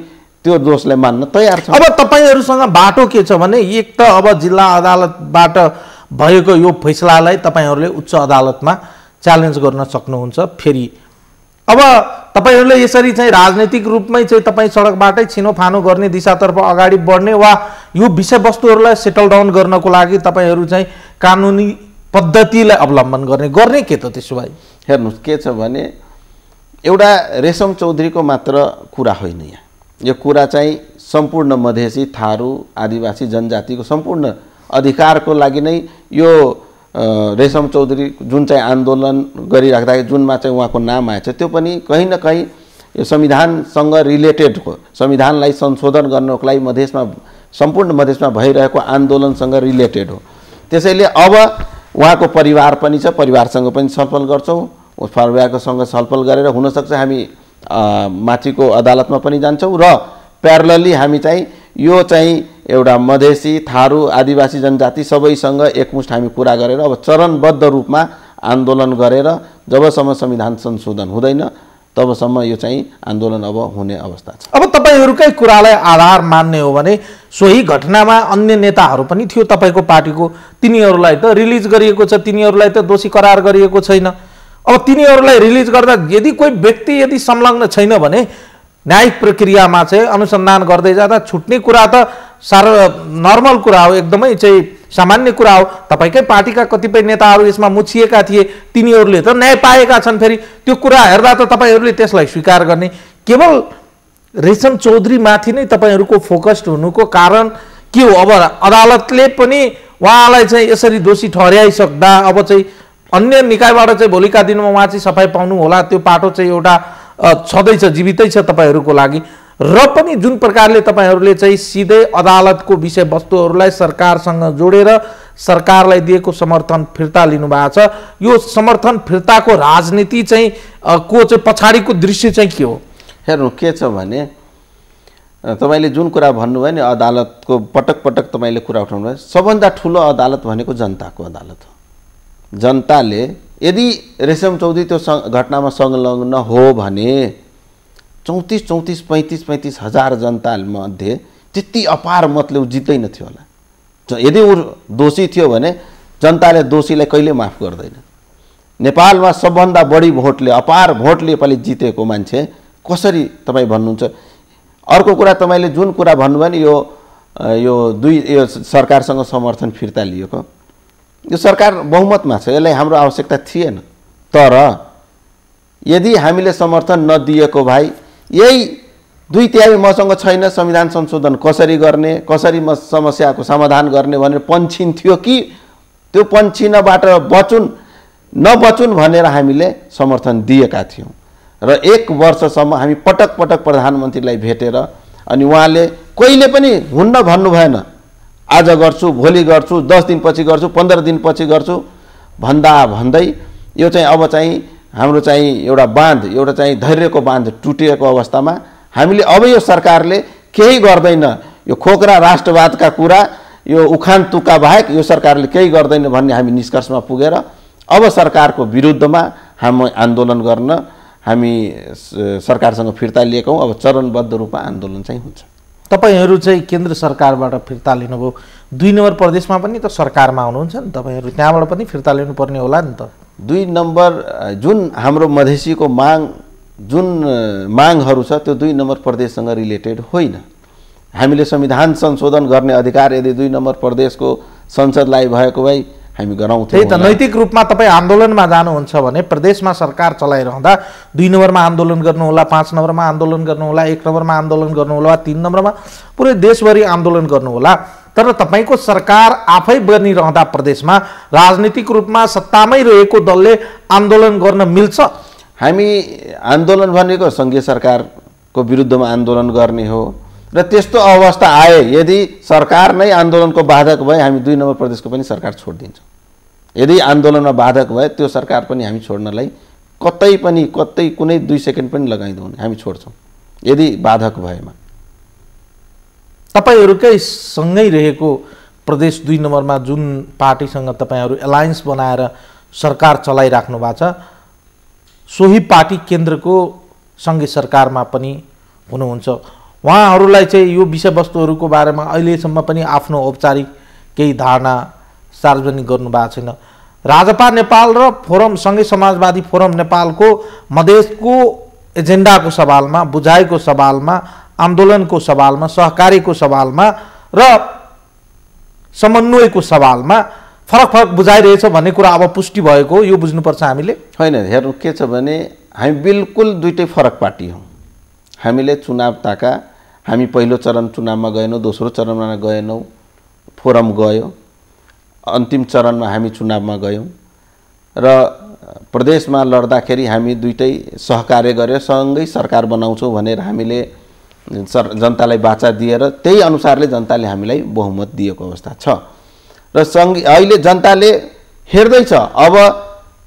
त्यो दोषलाई मान्न तयार छौँ। अब तपाईँहरूसँग बाटो के छ भने एक त अब जिल्ला अदालतबाट भएको यो फैसलालाई तपाईँहरूले उच्च अदालतमा च्यालेन्ज गर्न सक्नुहुन्छ फेरि। अब तपाईँहरूले यसरी चाहिँ राजनीतिक रूपमै चाहिँ तपाईँ सडकबाटै छिनोफानो गर्ने दिशातर्फ अगाडि बढ्ने वा यो विषयवस्तुहरूलाई सेटल डाउन गर्नको लागि तपाईँहरू चाहिँ कानुनी पद्धतिलाई अवलम्बन गर्ने के त? त्यसो भए हेर्नुहोस्, के छ भने एउटा रेशम चौधरीको मात्र कुरा होइन, यहाँ यो कुरा चाहिँ सम्पूर्ण मधेसी, थारू, आदिवासी जनजातिको सम्पूर्ण अधिकारको लागि नै यो रेशम चौधरी जुन चाहिँ आन्दोलन गरिराख्दाखेरि जुनमा चाहिँ उहाँको नाम आएछ त्यो पनि कहीँ न कहीँ यो संविधानसँग रिलेटेड हो। संविधानलाई संशोधन गर्नको लागि मधेसमा, सम्पूर्ण मधेसमा भइरहेको आन्दोलनसँग रिलेटेड हो। त्यसैले अब उहाँको परिवार पनि छ, परिवारसँग पनि छलफल गर्छौँ। उस परिवारकोसँग छलफल गरेर हुनसक्छ हामी माथिको अदालतमा पनि जान्छौँ र प्यारलली हामी चाहिँ यो चाहिँ एउटा मधेसी, थारू, आदिवासी जनजाति सबैसँग एकमुष्ट हामी कुरा गरेर अब चरणबद्ध रूपमा आन्दोलन गरेर जबसम्म संविधान संशोधन हुँदैन तबसम्म यो चाहिँ आन्दोलन अब हुने अवस्था छ। अब तपाईँहरूकै कुरालाई आधार मान्ने हो भने सोही घटनामा अन्य नेताहरू पनि थियो तपाईँको पार्टीको, तिनीहरूलाई त रिलिज गरिएको छ, तिनीहरूलाई त दोषी करार गरिएको छैन। अब तिनीहरूलाई रिलिज गर्दा यदि कोही व्यक्ति यदि संलग्न छैन भने न्यायिक प्रक्रियामा चाहिँ अनुसन्धान गर्दै जाँदा छुट्ने कुरा त साह्रो नर्मल कुरा हो, एकदमै चाहिँ सामान्य कुरा हो। तपाईँकै पार्टीका कतिपय नेताहरू यसमा मुछिएका थिए, तिनीहरूले त न्याय पाएका छन्। फेरि त्यो कुरा हेर्दा त तपाईँहरूले त्यसलाई स्वीकार गर्ने, केवल रेशम चौधरीमाथि नै तपाईँहरूको फोकस्ड हुनुको कारण के हो? अब अदालतले पनि उहाँलाई चाहिँ यसरी दोषी ठहर्याइसक्दा अब चाहिँ अन्य निकायबाट चाहिँ भोलिका दिनमा उहाँ चाहिँ सफाइ पाउनु होला, त्यो पाटो चाहिँ एउटा छँदैछ, जीवितै छ तपाईँहरूको लागि। र पनि जुन प्रकारले तपाईँहरूले चाहिँ सिधै अदालतको विषयवस्तुहरूलाई सरकारसँग जोडेर सरकारलाई दिएको समर्थन फिर्ता लिनुभएको छ, यो समर्थन फिर्ताको राजनीति चाहिँ को चाहिँ पछाडिको दृश्य चाहिँ के हो? हेर्नु, के छ भने तपाईँले जुन कुरा भन्नुभयो नि, अदालतको पटक पटक तपाईँले कुरा उठाउनु भयो, सबभन्दा ठुलो अदालत भनेको जनताको अदालत हो। जनताले यदि रेशम चौधरी त्यो घटनामा संलग्न हो भने 35 हजार जनता मध्ये त्यति अपार मतले ऊ जित्दैन थियो होला। यदि ऊ दोषी थियो भने जनताले दोषीलाई कहिले माफ गर्दैन। नेपालमा सबभन्दा बढी भोटले, अपार भोटले यसपालि जितेको मान्छे कसरी तपाईँ भन्नुहुन्छ? अर्को कुरा, तपाईँले जुन कुरा भन्नुभयो नि, यो यो सरकारसँग समर्थन फिर्ता लिएको। यो सरकार बहुमतमा छ, यसलाई हाम्रो आवश्यकता थिएन। तर यदि हामीले समर्थन नदिएको भाइ, यही 2/3 मसँग छैन संविधान संशोधन कसरी गर्ने, कसरी समस्याको समाधान गर्ने भनेर पन्छिन्थ्यो कि त्यो पन्छिनबाट नबचुन् भनेर हामीले समर्थन दिएका थियौँ। र 1 वर्षसम्म हामी पटक पटक प्रधानमन्त्रीलाई भेटेर अनि उहाँले कहिले पनि हुन्न भन्नु भएन, आज गर्छु, भोलि गर्छु, 10 दिनपछि गर्छु, 15 दिनपछि गर्छु भन्दै यो चाहिँ अब चाहिँ हाम्रो चाहिँ एउटा बाँध, एउटा चाहिँ धैर्यको बाँध टुटिएको अवस्थामा हामीले अब यो सरकारले केही गर्दैन, यो खोक्रा राष्ट्रवादका कुरा, यो उखान तुक्का बाहेक यो सरकारले केही गर्दैन भन्ने हामी निष्कर्षमा पुगेर अब सरकारको विरुद्धमा हामी आन्दोलन गर्न हामी सरकारसँग फिर्ता लिएका हौँ। अब चरणबद्ध रूपमा आन्दोलन चाहिँ हुन्छ। तपाईहरू चाहिँ केन्द्र सरकारबाट फिर्ता लिनुभयो, 2 नम्बर प्रदेशमा पनि त सरकारमा हुनुहुन्छ नि तपाईहरू, त्यहाँबाट पनि फिर्ता लिनुपर्ने होला नि त। 2 नम्बर जुन हाम्रो मधेसीको जुन मागहरू छ त्यो 2 नम्बर प्रदेशसँग रिलेटेड होइन। हामीले संविधान संशोधन गर्ने अधिकार यदि 2 नम्बर प्रदेशको संसदलाई भएको भए हामी गराउँथ्यौँ। त्यही त, नैतिक रूपमा तपाईँ आन्दोलनमा जानुहुन्छ भने प्रदेशमा सरकार चलाइरहँदा 2 नम्बरमा आन्दोलन गर्नुहोला, 5 नम्बरमा आन्दोलन गर्नुहोला, 1 नम्बरमा आन्दोलन गर्नुहोला, 3 नम्बरमा पुरै देशभरि आन्दोलन गर्नुहोला। तर तपाईँको सरकार आफै बनिरहँदा प्रदेशमा राजनीतिक रूपमा सत्तामै रहेको दलले आन्दोलन गर्न मिल्छ? हामी आन्दोलन भनेको सङ्घीय सरकारको विरुद्धमा आन्दोलन गर्ने हो र त्यस्तो अवस्था आए यदि सरकार नै आन्दोलनको बाधक भए हामी 2 नम्बर प्रदेशको पनि सरकार छोडिदिन्छौँ। यदि आन्दोलनमा बाधक भए त्यो सरकार पनि हामी छोड्नलाई कतै कुनै 2 सेकेन्ड पनि लगाइदैनौँ, हामी छोड्छौँ यदि बाधक भएमा। तपाईहरूकै सँगै रहेको प्रदेश 2 नम्बरमा जुन पार्टीसँग तपाईँहरू एलायन्स बनाएर सरकार चलाइराख्नु भएको छ, सोही पार्टी केन्द्रको सङ्घीय सरकारमा पनि हुनुहुन्छ। उहाँहरूलाई चाहिँ यो विषयवस्तुहरूको बारेमा अहिलेसम्म पनि आफ्नो औपचारिक केही धारणा सार्वजनिक गर्नुभएको छैन। राजपा नेपाल र फोरम सँगै समाजवादी फोरम नेपालको मधेसको एजेन्डाको सवालमा, बुझाइको सवालमा, आन्दोलनको सवालमा, सहकारीको सवालमा र समन्वयको सवालमा फरक बुझाइरहेछ भन्ने कुरा अब पुष्टि भएको हो, यो बुझ्नुपर्छ हामीले। होइन, हेर्नु के छ भने हामी बिल्कुल दुईटै फरक पार्टी हौँ। हामीले चुनाव ताका, हामी पहिलो चरण चुनावमा गएनौँ, दोस्रो चरणमा गएनौँ, फोरम गयो, अन्तिम चरणमा हामी चुनावमा गयौँ र प्रदेशमा लड्दाखेरि हामी दुईटै सहकार्य गरेर सँगै सरकार बनाउँछौँ भनेर हामीले जनतालाई बाचा दिएर त्यही अनुसारले जनताले हामीलाई बहुमत दिएको अवस्था छ र अहिले जनताले हेर्दैछ अब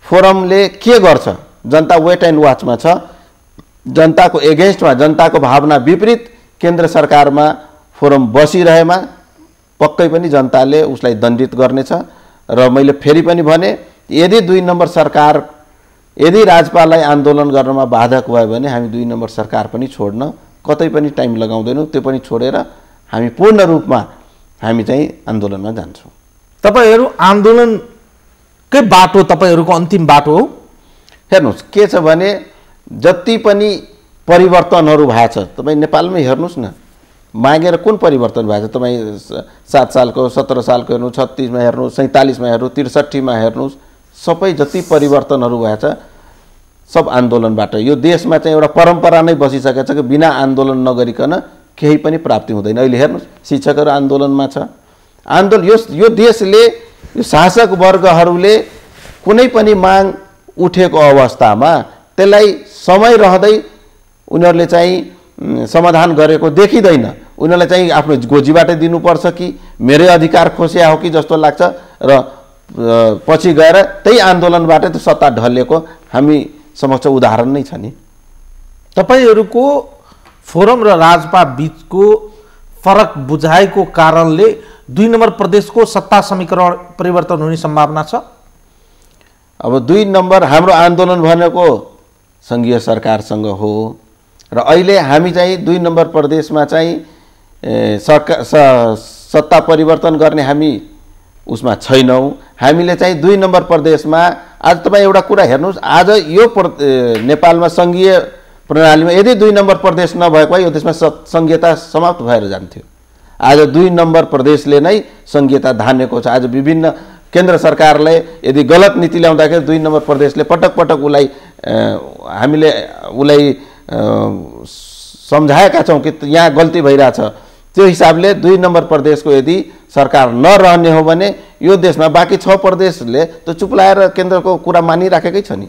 फोरमले के गर्छ। जनता वेट एन्ड वाचमा छ, जनताको एगेन्स्टमा, जनताको भावना विपरीत केन्द्र सरकारमा फोरम बसिरहेमा पक्कै पनि जनताले उसलाई दण्डित गर्नेछ। र मैले फेरि पनि भने यदि 2 नम्बर सरकार यदि राजपालाई आन्दोलन गर्नमा बाधक भयो भने हामी 2 नम्बर सरकार पनि छोड्न कतै पनि टाइम लगाउँदैनौँ, त्यो पनि छोडेर हामी पूर्ण रूपमा हामी चाहिँ आन्दोलनमा जान्छौँ। तपाईहरू आन्दोलनकै बाटो तपाईहरूको अन्तिम बाटो हो। हेर्नुहोस् के छ भने जति पनि परिवर्तनहरू भएको छ, तपाईँ नेपालमै हेर्नुहोस् न, मागेर कुन परिवर्तन भएको छ। तपाईँ 7 सालको 17 सालको हेर्नुहोस्, 36 मा हेर्नुहोस्, 47 मा हेर्नुहोस्, 63 मा हेर्नुहोस्, सबै जति परिवर्तनहरू भएको छ सब आन्दोलनबाट। यो देशमा चाहिँ एउटा परम्परा नै बसिसकेको छ कि बिना आन्दोलन नगरिकन केही पनि प्राप्ति हुँदैन। अहिले हेर्नुहोस् शिक्षकहरू आन्दोलनमा छ। यो देशले, यो शासक वर्गहरूले कुनै पनि माग उठेको अवस्थामा त्यसलाई समय रहँदै उनीहरूले चाहिँ समाधान गरेको देखिँदैन। उनीहरूलाई चाहिँ आफ्नो गोजीबाटै दिनुपर्छ कि मेरै अधिकार खोस्या हो कि जस्तो लाग्छ र पछि गएर त्यही आन्दोलनबाट त्यो सत्ता ढलेको हामी समक्ष उदाहरण नै छ नि। तपाईहरूको फोरम र राजपा बीचको फरक बुझाइको कारणले 2 नम्बर प्रदेशको सत्ता समीकरण परिवर्तन हुने सम्भावना छ। अब 2 नम्बर हाम्रो आन्दोलन भनेको सङ्घीय सरकारसँग हो र अहिले हामी चाहिँ 2 नम्बर प्रदेशमा चाहिँ सत्ता परिवर्तन गर्ने हामी उसमा छैनौँ। हामीले चाहिँ 2 नम्बर प्रदेशमा आज तपाईँ एउटा कुरा हेर्नुहोस्, आज यो नेपालमा सङ्घीय प्रणालीमा यदि 2 नम्बर प्रदेश नभएको भए यो देशमा सङ्घीयता समाप्त भएर जान्थ्यो। आज 2 नम्बर प्रदेशले नै संघीयता धानेको छ। आज विभिन्न केन्द्र सरकारले यदि गलत नीति ल्याउँदाखेरि 2 नम्बर प्रदेशले पटक पटक हामीले सम्झाएका छौँ कि यहाँ गल्ती भइरहेछ। त्यो हिसाबले 2 नम्बर प्रदेशको यदि सरकार नरहने हो भने यो देशमा बाँकी 6 प्रदेशले त चुप्लाएर केन्द्रको कुरा मानिराखेकै छ नि।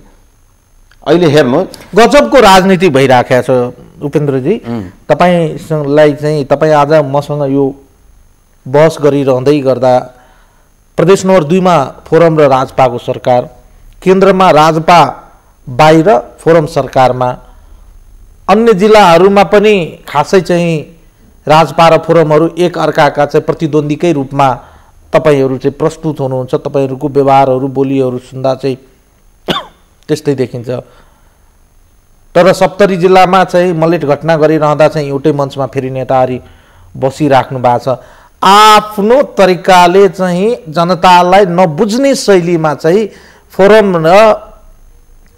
अहिले हेर्नु गजबको राजनीति भइराखेको छ उपेन्द्रजी। तपाईलाई चाहिँ तपाईँ आज मसँग यो बहस गरिरहँदै गर्दा प्रदेश नम्बर 2 मा फोरम र राजपाको सरकार, केन्द्रमा राजपा बाहिर फोरम सरकारमा, अन्य जिल्लाहरूमा पनि खासै चाहिँ राजपा र फोरमहरू एक अर्काका चाहिँ प्रतिद्वन्द्वीकै रूपमा तपाईहरू चाहिँ प्रस्तुत हुनुहुन्छ। तपाईहरूको व्यवहारहरू बोलीहरू सुन्दा चाहिँ त्यस्तै देखिन्छ। तर 70 जिल्लामा चाहिँ मलेट घटना गरिरहँदा चाहिँ एउटै मञ्चमा फेरि नेताहरू बसिराख्नु भएको छ। आफ्नो तरिकाले चाहिँ जनतालाई नबुझ्ने शैलीमा चाहिँ फोरम र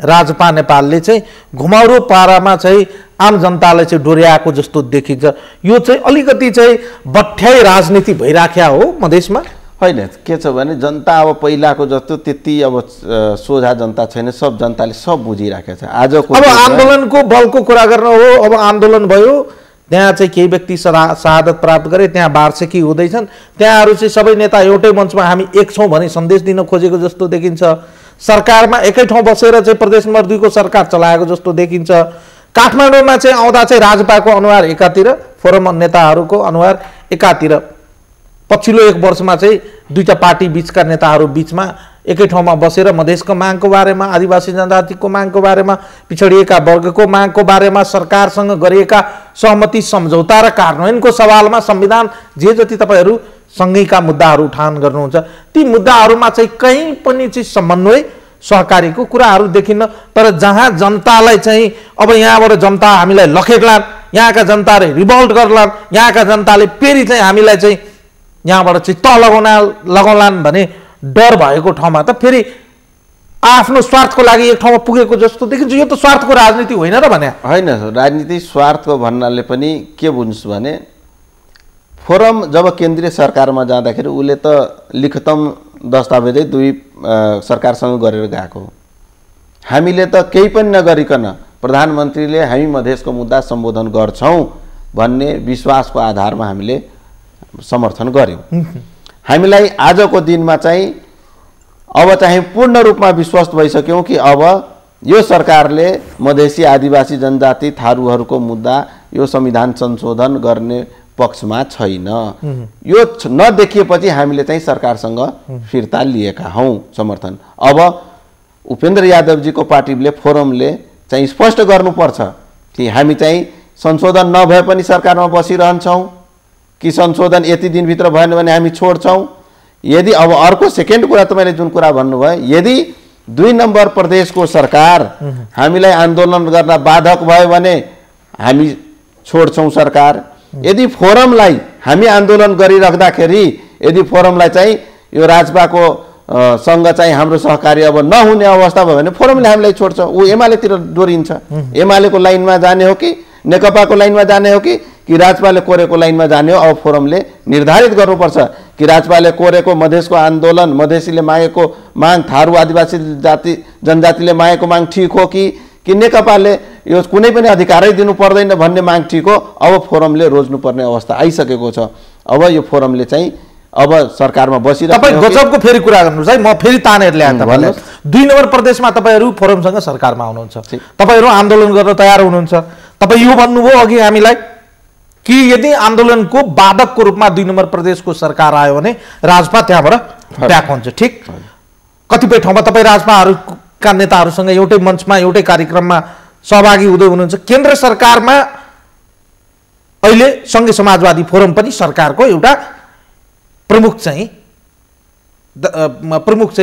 राजपा नेपालले चाहिँ घुमाउरो पारामा चाहिँ आम जनतालाई चाहिँ डोर्याएको जस्तो देखिन्छ। यो चाहिँ अलिकति चाहिँ बठ्याइ राजनीति भइराख्या हो मधेसमा। होइन, के छ भने जनता अब पहिलाको जस्तो त्यति अब सोझा जनता छैन। सब जनताले सब बुझिराखेको छ। आजको अब आन्दोलनको बलको कुरा गर्न हो। अब आन्दोलन भयो, त्यहाँ चाहिँ केही व्यक्ति शहादत प्राप्त गरे, त्यहाँ वार्षिकी हुँदैछन्, त्यहाँहरू चाहिँ सबै नेता एउटै मञ्चमा हामी एक छौँ भनी सन्देश दिन खोजेको जस्तो देखिन्छ। सरकारमा एकै ठाउँ बसेर चाहिँ प्रदेश नम्बर 2 को सरकार चलाएको जस्तो देखिन्छ। काठमाडौँमा चाहिँ आउँदा चाहिँ राजपाको अनुहार एकातिर, फोरम नेताहरूको अनुहार एकातिर। पछिल्लो 1 वर्षमा चाहिँ दुईटा पार्टी बीचका नेताहरू बीचमा एकै ठाउँमा बसेर मधेसको मागको बारेमा, आदिवासी जनजातिको मागको बारेमा, पिछडिएका वर्गको मागको बारेमा, सरकारसँग गरिएका सहमति सम्झौता र कार्यान्वयनको सवालमा, संविधान जे जति तपाईहरू सँगैका मुद्दाहरू उठान गर्नुहुन्छ, ती मुद्दाहरूमा चाहिँ कहीँ पनि चाहिँ समन्वय सहकारीको कुराहरू देखिन्न। तर जहाँ जनतालाई चाहिँ अब यहाँबाट जनता हामीलाई लखेट्लान्, यहाँका जनताले रिभल्ट गर्लान्, यहाँका जनताले फेरि चाहिँ हामीलाई चाहिँ यहाँबाट चाहिँ तल लगाउलान् भने डर भएको ठाउँमा त फेरि आफ्नो स्वार्थको लागि एक ठाउँमा पुगेको जस्तो देखिन्छ। यो त स्वार्थको राजनीति होइन र भने होइन। राजनीति स्वार्थको भन्नाले पनि के बुझ्छु भने फोरम जब केन्द्रीय सरकारमा जाँदाखेरि उसले त लिखितम दस्तावेजै 2 सरकारसँग गरेर गएको। हामीले त केही पनि नगरिकन प्रधानमन्त्रीले हामी मधेसको मुद्दा सम्बोधन गर्छौँ भन्ने विश्वासको आधारमा हामीले समर्थन गर्यौँ। हामीलाई आजको दिनमा चाहिँ अब चाहिँ पूर्ण रूपमा विश्वास भइसक्यौँ कि अब यो सरकारले मधेसी आदिवासी जनजाति थारूहरूको मुद्दा यो संविधान संशोधन गर्ने पक्षमा छैन। यो नदेखिएपछि हामीले चाहिँ सरकारसँग फिर्ता लिएका हौँ समर्थन। अब उपेन्द्र यादवजीको पार्टीले फोरमले चाहिँ स्पष्ट गर्नुपर्छ कि हामी चाहिँ संशोधन नभए पनि सरकारमा बसिरहन्छौँ कि संशोधन यति दिनभित्र भएन भने हामी छोड्छौँ। यदि अब अर्को सेकेन्ड कुरा तपाईँले जुन कुरा भन्नुभयो, यदि 2 नम्बर प्रदेशको सरकार हामीलाई आन्दोलन गर्न बाधक भयो भने हामी छोड्छौँ सरकार। यदि फोरमलाई हामी आन्दोलन गरिराख्दाखेरि यदि फोरमलाई चाहिँ यो राजपाको सँग चाहिँ हाम्रो सहकारी अब नहुने अवस्था भयो भने फोरमले हामीलाई छोड्छ। ऊ एमालेतिर डोरिन्छ। एमालेको लाइनमा जाने हो कि नेकपाको लाइनमा जाने हो कि राजपाले कोरेको लाइनमा जाने हो। अब फोरमले निर्धारित गर्नुपर्छ कि राजपाले कोरेको मधेसको आन्दोलन, मधेसीले मागेको माग, थारू आदिवासी जनजातिले मागेको माग ठिक हो कि नेकपाले यो कुनै पनि अधिकारै दिनु पर्दैन भन्ने माग ठिक हो। अब फोरमले रोज्नुपर्ने अवस्था आइसकेको छ। अब यो फोरमले चाहिँ अब सरकारमा बसिरहेको। तपाईँ गजबको फेरि कुरा गर्नुहोस् है, म फेरि तानेर ल्याएँ तपाईँलाई। 2 नम्बर प्रदेशमा तपाईँहरू फोरमसँग सरकारमा आउनुहुन्छ, तपाईँहरू आन्दोलन गर्न तयार हुनुहुन्छ। तपाईँ यो भन्नुभयो अघि हामीलाई कि यदि आन्दोलनको बाधकको रूपमा 2 नम्बर प्रदेशको सरकार आयो भने राजपा त्यहाँबाट ब्याक हुन्छ। ठिक, कतिपय ठाउँमा तपाईँ राजपाहरूका नेताहरूसँग एउटै मञ्चमा एउटै कार्यक्रममा सहभागी हुँदै हुनुहुन्छ। केन्द्र सरकारमा अहिले सङ्घीय समाजवादी फोरम पनि सरकारको एउटा प्रमुख चाहिँ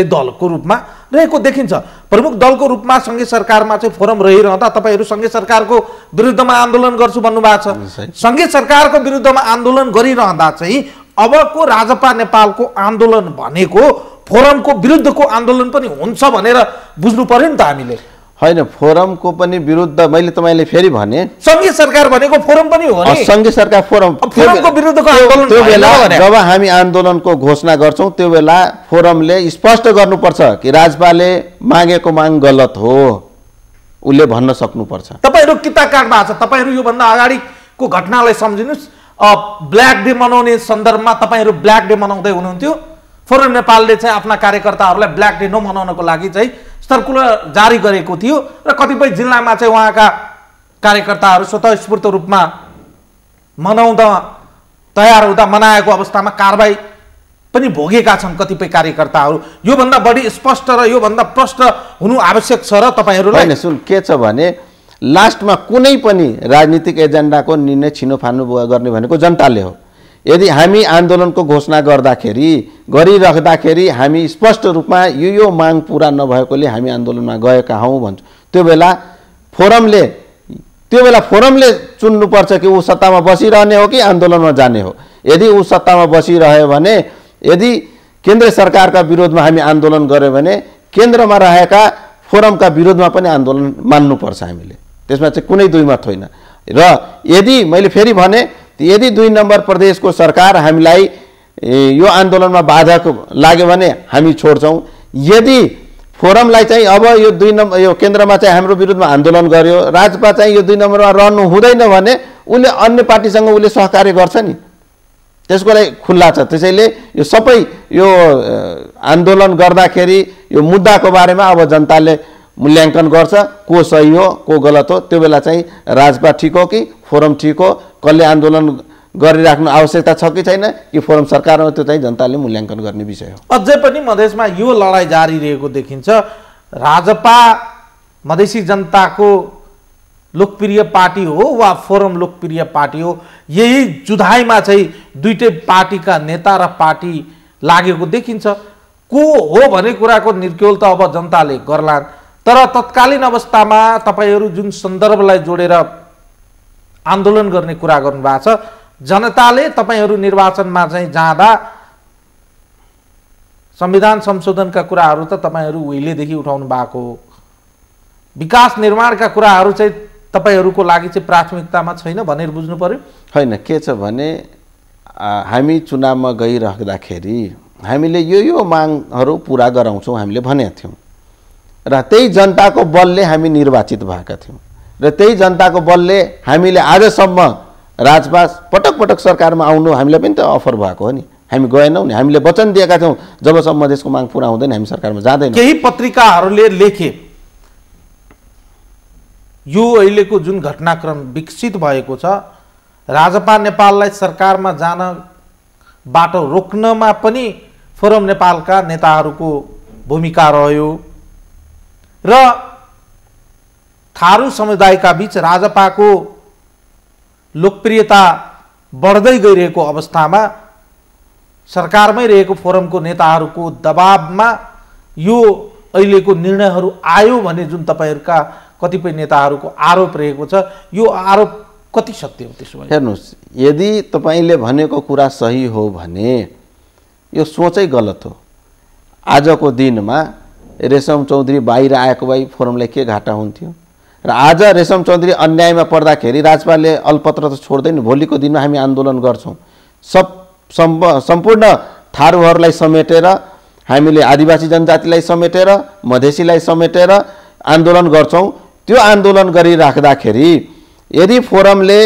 दलको रूपमा रहेको देखिन्छ। प्रमुख दलको रूपमा सङ्घीय सरकारमा चाहिँ फोरम रहिरहँदा तपाईँहरू सङ्घीय सरकारको विरुद्धमा आन्दोलन गर्छु भन्नुभएको छ। सङ्घीय सरकारको विरुद्धमा आन्दोलन गरिरहँदा चाहिँ अबको राजपा नेपालको आन्दोलन भनेको फोरमको विरुद्धको आन्दोलन पनि हुन्छ भनेर बुझ्नु पर्यो नि त हामीले। होइन फोरमको पनि विरुद्ध मैले तपाईँले फेरि भने सङ्घीय सरकार भनेको फोरम पनि हो नि सङ्घीय सरकार फोरमको विरुद्धको आन्दोलन त्यो बेला जब हामी आन्दोलनको घोषणा गर्छौँ त्यो बेला फोरमले स्पष्ट गर्नुपर्छ कि राजपाले मागेको माग गलत हो उसले भन्न सक्नुपर्छ। तपाईँहरू किता काट्नु भएको छ तपाईँहरू योभन्दा अगाडिको घटनालाई सम्झिनुहोस् ब्ल्याक डे मनाउने सन्दर्भमा तपाईँहरू ब्ल्याक डे मनाउँदै हुनुहुन्थ्यो फोरम नेपालले चाहिँ आफ्ना कार्यकर्ताहरूलाई ब्ल्याक डे नमनाउनको लागि चाहिँ सर्कुलर जारी गरेको थियो र कतिपय जिल्लामा चाहिँ उहाँका कार्यकर्ताहरू स्वतःस्फूर्त रूपमा मनाउँदा तयार हुँदा मनाएको अवस्थामा कारबाही पनि भोगेका छन् कतिपय कार्यकर्ताहरू। योभन्दा बढी स्पष्ट र योभन्दा प्रष्ट हुनु आवश्यक छ र तपाईँहरूलाई होइन सुन के छ भने लास्टमा कुनै पनि राजनीतिक एजेन्डाको निर्णय छिनोफानो गर्ने भनेको जनताले हो। यदि हामी आन्दोलनको घोषणा गरिराख्दाखेरि हामी स्पष्ट रूपमा यो माग पुरा नभएकोले हामी आन्दोलनमा गएका हौँ भन्छौँ त्यो बेला फोरमले चुन्नुपर्छ कि ऊ सत्तामा बसिरहने हो कि आन्दोलनमा जाने हो। यदि ऊ सत्तामा बसिरह्यो भने यदि केन्द्र सरकारका विरोधमा हामी आन्दोलन गऱ्यौँ भने केन्द्रमा रहेका फोरमका विरोधमा पनि आन्दोलन मान्नुपर्छ हामीले। त्यसमा चाहिँ कुनै दुई मत होइन। र यदि मैले फेरि भने यदि 2 नम्बर प्रदेशको सरकार हामीलाई यो आन्दोलनमा बाधक लाग्यो भने हामी छोड्छौँ। यदि फोरमलाई चाहिँ अब यो 2 नम्बर यो केन्द्रमा चाहिँ हाम्रो विरुद्धमा आन्दोलन गर्यो राजपा चाहिँ यो 2 नम्बरमा रहनु हुँदैन भने उसले अन्य पार्टीसँग उसले सहकार्य गर्छ नि त्यसको लागि खुल्ला छ। त्यसैले यो सबै यो आन्दोलन गर्दाखेरि यो मुद्दाको बारेमा अब जनताले मूल्याङ्कन गर्छ को सही हो को गलत हो। त्यो बेला चाहिँ राजपा ठिक हो कि फोरम ठिक हो कसले आन्दोलन गरिराख्नु आवश्यकता छ कि छैन कि फोरम सरकार हो त्यो चाहिँ जनताले मूल्याङ्कन गर्ने विषय हो। अझै पनि मधेसमा यो लडाइँ जारी रहेको देखिन्छ। राजपा मधेसी जनताको लोकप्रिय पार्टी हो वा फोरम लोकप्रिय पार्टी हो यही जुधाइमा चाहिँ दुईटै पार्टीका नेता र पार्टी लागेको देखिन्छ। को हो भन्ने कुराको निर्क्योल त अब जनताले गर्लान् तर तत्कालीन अवस्थामा तपाईँहरू जुन सन्दर्भलाई जोडेर आन्दोलन गर्ने कुरा गर्नुभएको छ जनताले तपाईँहरू निर्वाचनमा चाहिँ जाँदा संविधान संशोधनका कुराहरू त तपाईँहरू उहिलेदेखि उठाउनु भएको हो। विकास निर्माणका कुराहरू चाहिँ तपाईँहरूको लागि चाहिँ प्राथमिकतामा छैन भनेर बुझ्नु पर्यो। होइन के छ भने हामी चुनावमा गइराख्दाखेरि हामीले यो मागहरू पुरा गराउँछौँ हामीले भनेका थियौँ र त्यही जनताको बलले हामी निर्वाचित भएका थियौँ र त्यही जनताको बलले हामीले आजसम्म राजपा पटक पटक सरकारमा आउनु हामीलाई पनि त अफर भएको हो नि हामी गएनौँ नि। हामीले वचन दिएका थियौँ जबसम्म देशको माग पुरा हुँदैन हामी सरकारमा जाँदैनौँ। केही पत्रिकाहरूले लेखे यो अहिलेको जुन घटनाक्रम विकसित भएको छ राजपा नेपाललाई सरकारमा जान बाटो रोक्नमा पनि फोरम नेपालका नेताहरूको भूमिका रह्यो र थारू समुदायका बीच राजपाको लोकप्रियता बढ्दै गइरहेको अवस्थामा सरकारमै रहेको फोरमको नेताहरूको दबावमा यो अहिलेको निर्णयहरू आयो भने जुन तपाईँहरूका कतिपय नेताहरूको आरोप रहेको छ यो आरोप कति सत्य हो त्यसो भए हेर्नुहोस् यदि तपाईँले भनेको कुरा सही हो भने यो सोचै गलत हो। आजको दिनमा रेशम चौधरी बाहिर आएको भए फोरमलाई के घाटा हुन्थ्यो र आज रेशम चौधरी अन्यायमा पर्दाखेरि राजपाले अलपत्र त छोड्दैन। भोलिको दिनमा हामी आन्दोलन गर्छौँ सम्पूर्ण थारूहरूलाई समेटेर हामीले आदिवासी जनजातिलाई समेटेर मधेसीलाई समेटेर आन्दोलन गर्छौँ। त्यो आन्दोलन गरिराख्दाखेरि यदि फोरमले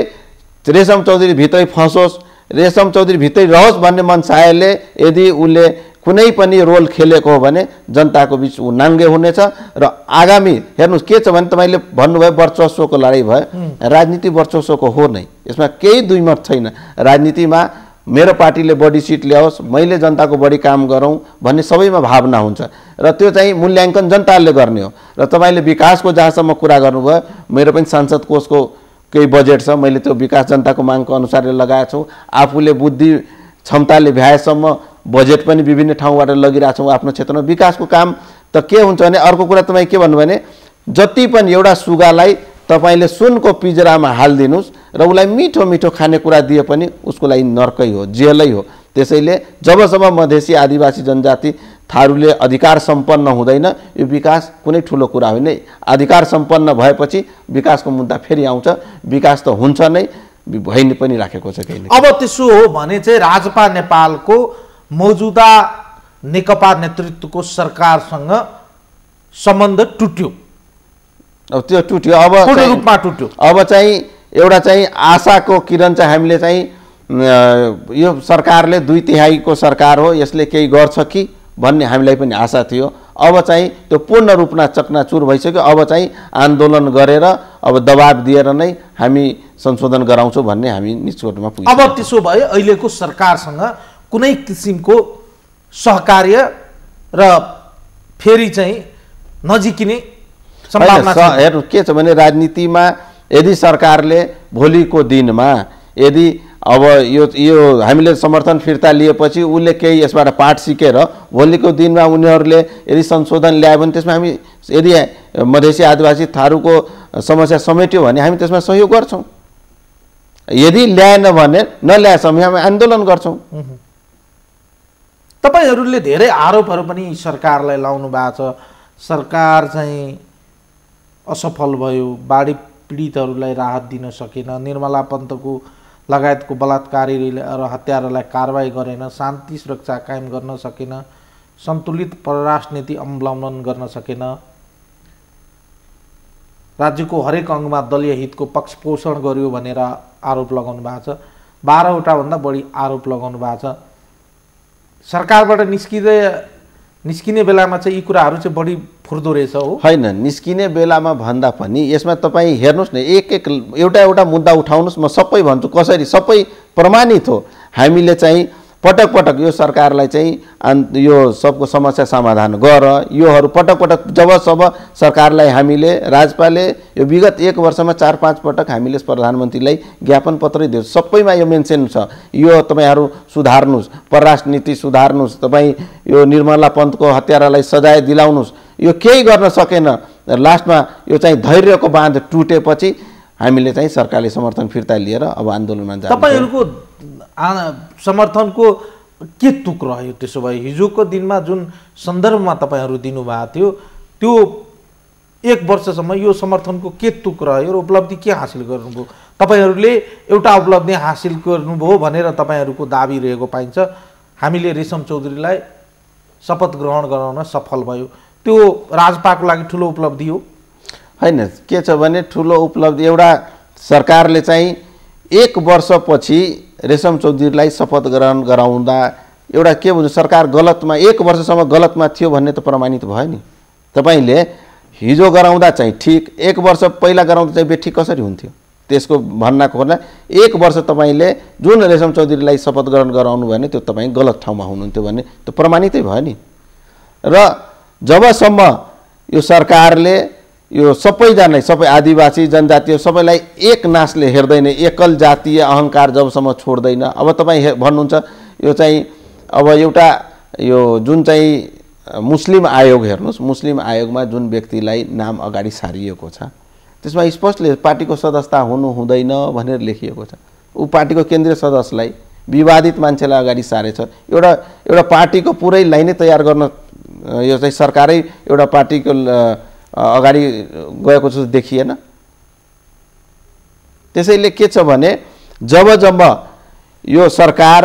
रेशम चौधरी भित्रै फँसोस् रेशम चौधरी भित्रै रहोस् भन्ने मनसायले यदि उसले कुनै पनि रोल खेलेको हो भने जनताको बीच ऊ नाङ्गे हुनेछ र आगामी हेर्नुहोस् के छ भने तपाईँले भन्नुभयो वर्चस्वको लडाइँ भयो राजनीति वर्चस्वको हो नै यसमा केही दुई मत छैन। राजनीतिमा मेरो पार्टीले बढी सिट ल्याओस् मैले जनताको बढी काम गरौँ भन्ने सबैमा भावना हुन्छ र त्यो चाहिँ मूल्याङ्कन जनताले गर्ने हो। र तपाईँले विकासको जहाँसम्म कुरा गर्नुभयो मेरो पनि सांसद कोषको केही बजेट छ मैले त्यो विकास जनताको मागको अनुसारले लगाएको छु। आफूले बुद्धि क्षमताले भ्याएसम्म बजेट पनि विभिन्न ठाउँबाट लगिरहेको छौँ आफ्नो क्षेत्रमा विकासको काम त के हुन्छ भने अर्को कुरा तपाईँ के भन्नु भने जति पनि एउटा सुगालाई तपाईँले सुनको पिजरामा हालिदिनुहोस् र उसलाई मिठो मिठो खानेकुरा दिए पनि उसको लागि नर्कै हो जेलै हो। त्यसैले जबसम्म मधेसी आदिवासी जनजाति थारूले अधिकार सम्पन्न हुँदैन यो विकास कुनै ठुलो कुरा होइन। अधिकार सम्पन्न भएपछि विकासको मुद्दा फेरि आउँछ। विकास त हुन्छ नै, भइ पनि राखेको छ केही। अब त्यसो हो भने चाहिँ राजपा नेपालको मौजूदा नेकपा नेतृत्वको सरकारसँग सम्बन्ध टुट्यो। अब त्यो टुट्यो, अब पूर्ण रूपमा टुट्यो। अब चाहिँ एउटा चाहिँ आशाको किरण चाहिँ हामीले चाहिँ यो सरकारले 2/3 सरकार हो, यसले केही गर्छ कि भन्ने हामीलाई पनि आशा थियो। अब चाहिँ त्यो पूर्ण रूपमा चकनाचुर भइसक्यो। अब चाहिँ आन्दोलन गरेर अब दबाब दिएर नै हामी संशोधन गराउँछौँ भन्ने हामी निष्कर्षमा पुग्यौँ। अब त्यसो भए अहिलेको सरकारसँग कुनै किसिमको सहकार्य र फेरि चाहिँ नजिकिने सम्भावना छ? हेर्नु के छ भने राजनीतिमा यदि सरकारले भोलिको दिनमा यदि अब यो हामीले समर्थन फिर्ता लिएपछि उसले केही यसबाट पाठ सिकेर भोलिको दिनमा उनीहरूले यदि संशोधन ल्यायो भने त्यसमा हामी यदि मधेसी आदिवासी थारूको समस्या समेट्यो भने हामी त्यसमा सहयोग गर्छौँ। यदि ल्याएन भने नल्याएसम्म हामी आन्दोलन गर्छौँ। तपाईहरूले धेरै आरोपहरू पनि सरकारलाई लाउनु भएको छ। सरकार चाहिँ असफल भयो, बाढी पीडितहरूलाई राहत दिन सकेन, निर्मला पन्तको लगायतको बलात्कारी र हत्यारालाई कारवाही गरेन, शान्ति सुरक्षा कायम गर्न सकेन, सन्तुलित परराष्ट्र नीति अवलम्बन गर्न सकेन, राज्यको हरेक अङ्गमा दलीय हितको पक्ष पोषण गर्यो भनेर आरोप लगाउनु भएको छ। 12वटा भन्दा बढी आरोप लगाउनु भएको छ। सरकारबाट निस्किने बेलामा चाहिँ यी कुराहरू चाहिँ बढी फुर्दो रहेछ हो? होइन, निस्किने बेलामा भन्दा पनि यसमा तपाईँ हेर्नुहोस् न, एउटा मुद्दा उठाउनुहोस्, म सबै भन्छु कसरी सबै प्रमाणित हो। हामीले चाहिँ पटक पटक यो सरकारलाई चाहिँ यो सबको समस्या समाधान गर, योहरू पटक पटक जबसम्म सरकारलाई हामीले राजपाले यो विगत 1 वर्षमा 4-5 पटक हामीले प्रधानमन्त्रीलाई ज्ञापन पत्रै दियो। सबैमा यो मेन्सन छ, यो तपाईँहरू सुधार्नुहोस्, परराष्ट्र नीति सुधार्नुहोस्, तपाईँ यो निर्मला पन्तको हत्यारालाई सजाय दिलाउनुहोस्। यो केही गर्न सकेन। लास्टमा यो चाहिँ धैर्यको बाँध टुटेपछि हामीले चाहिँ सरकारले समर्थन फिर्ता लिएर अब आन्दोलनमा जानु। तपाईहरूको समर्थनको के तुक रह्यो त्यसो भए? हिजोको दिनमा जुन सन्दर्भमा तपाईँहरू दिनुभएको थियो त्यो 1 वर्षसम्म यो समर्थनको के तुक रह्यो र उपलब्धि के हासिल गर्नुभयो? तपाईँहरूले एउटा उपलब्धि हासिल गर्नुभयो भनेर तपाईँहरूको दाबी रहेको पाइन्छ। हामीले रेशम चौधरीलाई शपथ ग्रहण गराउन सफल भयो, त्यो राजपाको लागि ठुलो उपलब्धि हो? होइन, के छ भने ठुलो उपलब्धि एउटा सरकारले चाहिँ 1 वर्षपछि रेशम चौधरीलाई शपथ ग्रहण गराउँदा एउटा के भन्छ, सरकार गलतमा 1 वर्षसम्म गलतमा थियो भन्ने त प्रमाणित भयो नि। तपाईँले हिजो गराउँदा चाहिँ ठिक, 1 वर्ष पहिला गराउँदा चाहिँ बेठिक कसरी हुन्थ्यो? त्यसको भन्नको खोला 1 वर्ष तपाईँले जुन रेशम चौधरीलाई शपथ ग्रहण गराउनु भयो भने त्यो तपाईँ गलत ठाउँमा हुनुहुन्थ्यो भन्ने त प्रमाणितै भयो नि। र जबसम्म यो सरकारले यो सबैजनालाई, सबै आदिवासी जनजातीय सबैलाई एक नासले हेर्दैन, एकल जातीय अहङ्कार जबसम्म छोड्दैन। अब तपाईँ भन्नुहुन्छ यो चाहिँ अब एउटा यो जुन चाहिँ मुस्लिम आयोग हेर्नुहोस्, मुस्लिम आयोगमा जुन व्यक्तिलाई नाम अगाडि सारिएको छ त्यसमा स्पष्टले पार्टीको सदस्यता हुनु हुँदैन भनेर लेखिएको छ। ऊ पार्टीको केन्द्रीय सदस्यलाई विवादित मान्छेलाई अगाडि सारेछ। एउटा पार्टीको पुरै लाइनै तयार गर्न यो चाहिँ सरकारै एउटा पार्टीको अगाडि गएको जस्तो देखिएन। त्यसैले के छ भने जब यो सरकार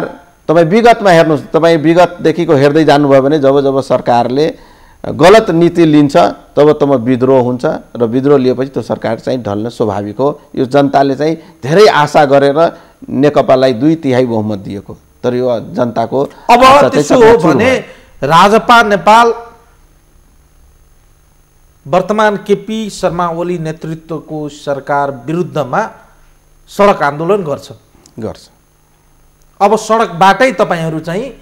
तपाईँ विगतमा हेर्नुहोस्, तपाईँ विगतदेखिको हेर्दै जानुभयो भने जब सरकारले गलत नीति लिन्छ तब विद्रोह हुन्छ र विद्रोह लिएपछि त्यो सरकार चाहिँ ढल्न स्वाभाविक हो। यो जनताले चाहिँ धेरै आशा गरेर नेकपालाई 2/3 बहुमत दिएको, तर यो जनताको अब त्यसो हो भने राजपा नेपाल वर्तमान केपी शर्मा ओली नेतृत्वको सरकार विरुद्धमा सडक आन्दोलन गर्छ। अब सडकबाटै तपाईहरू चाहिँ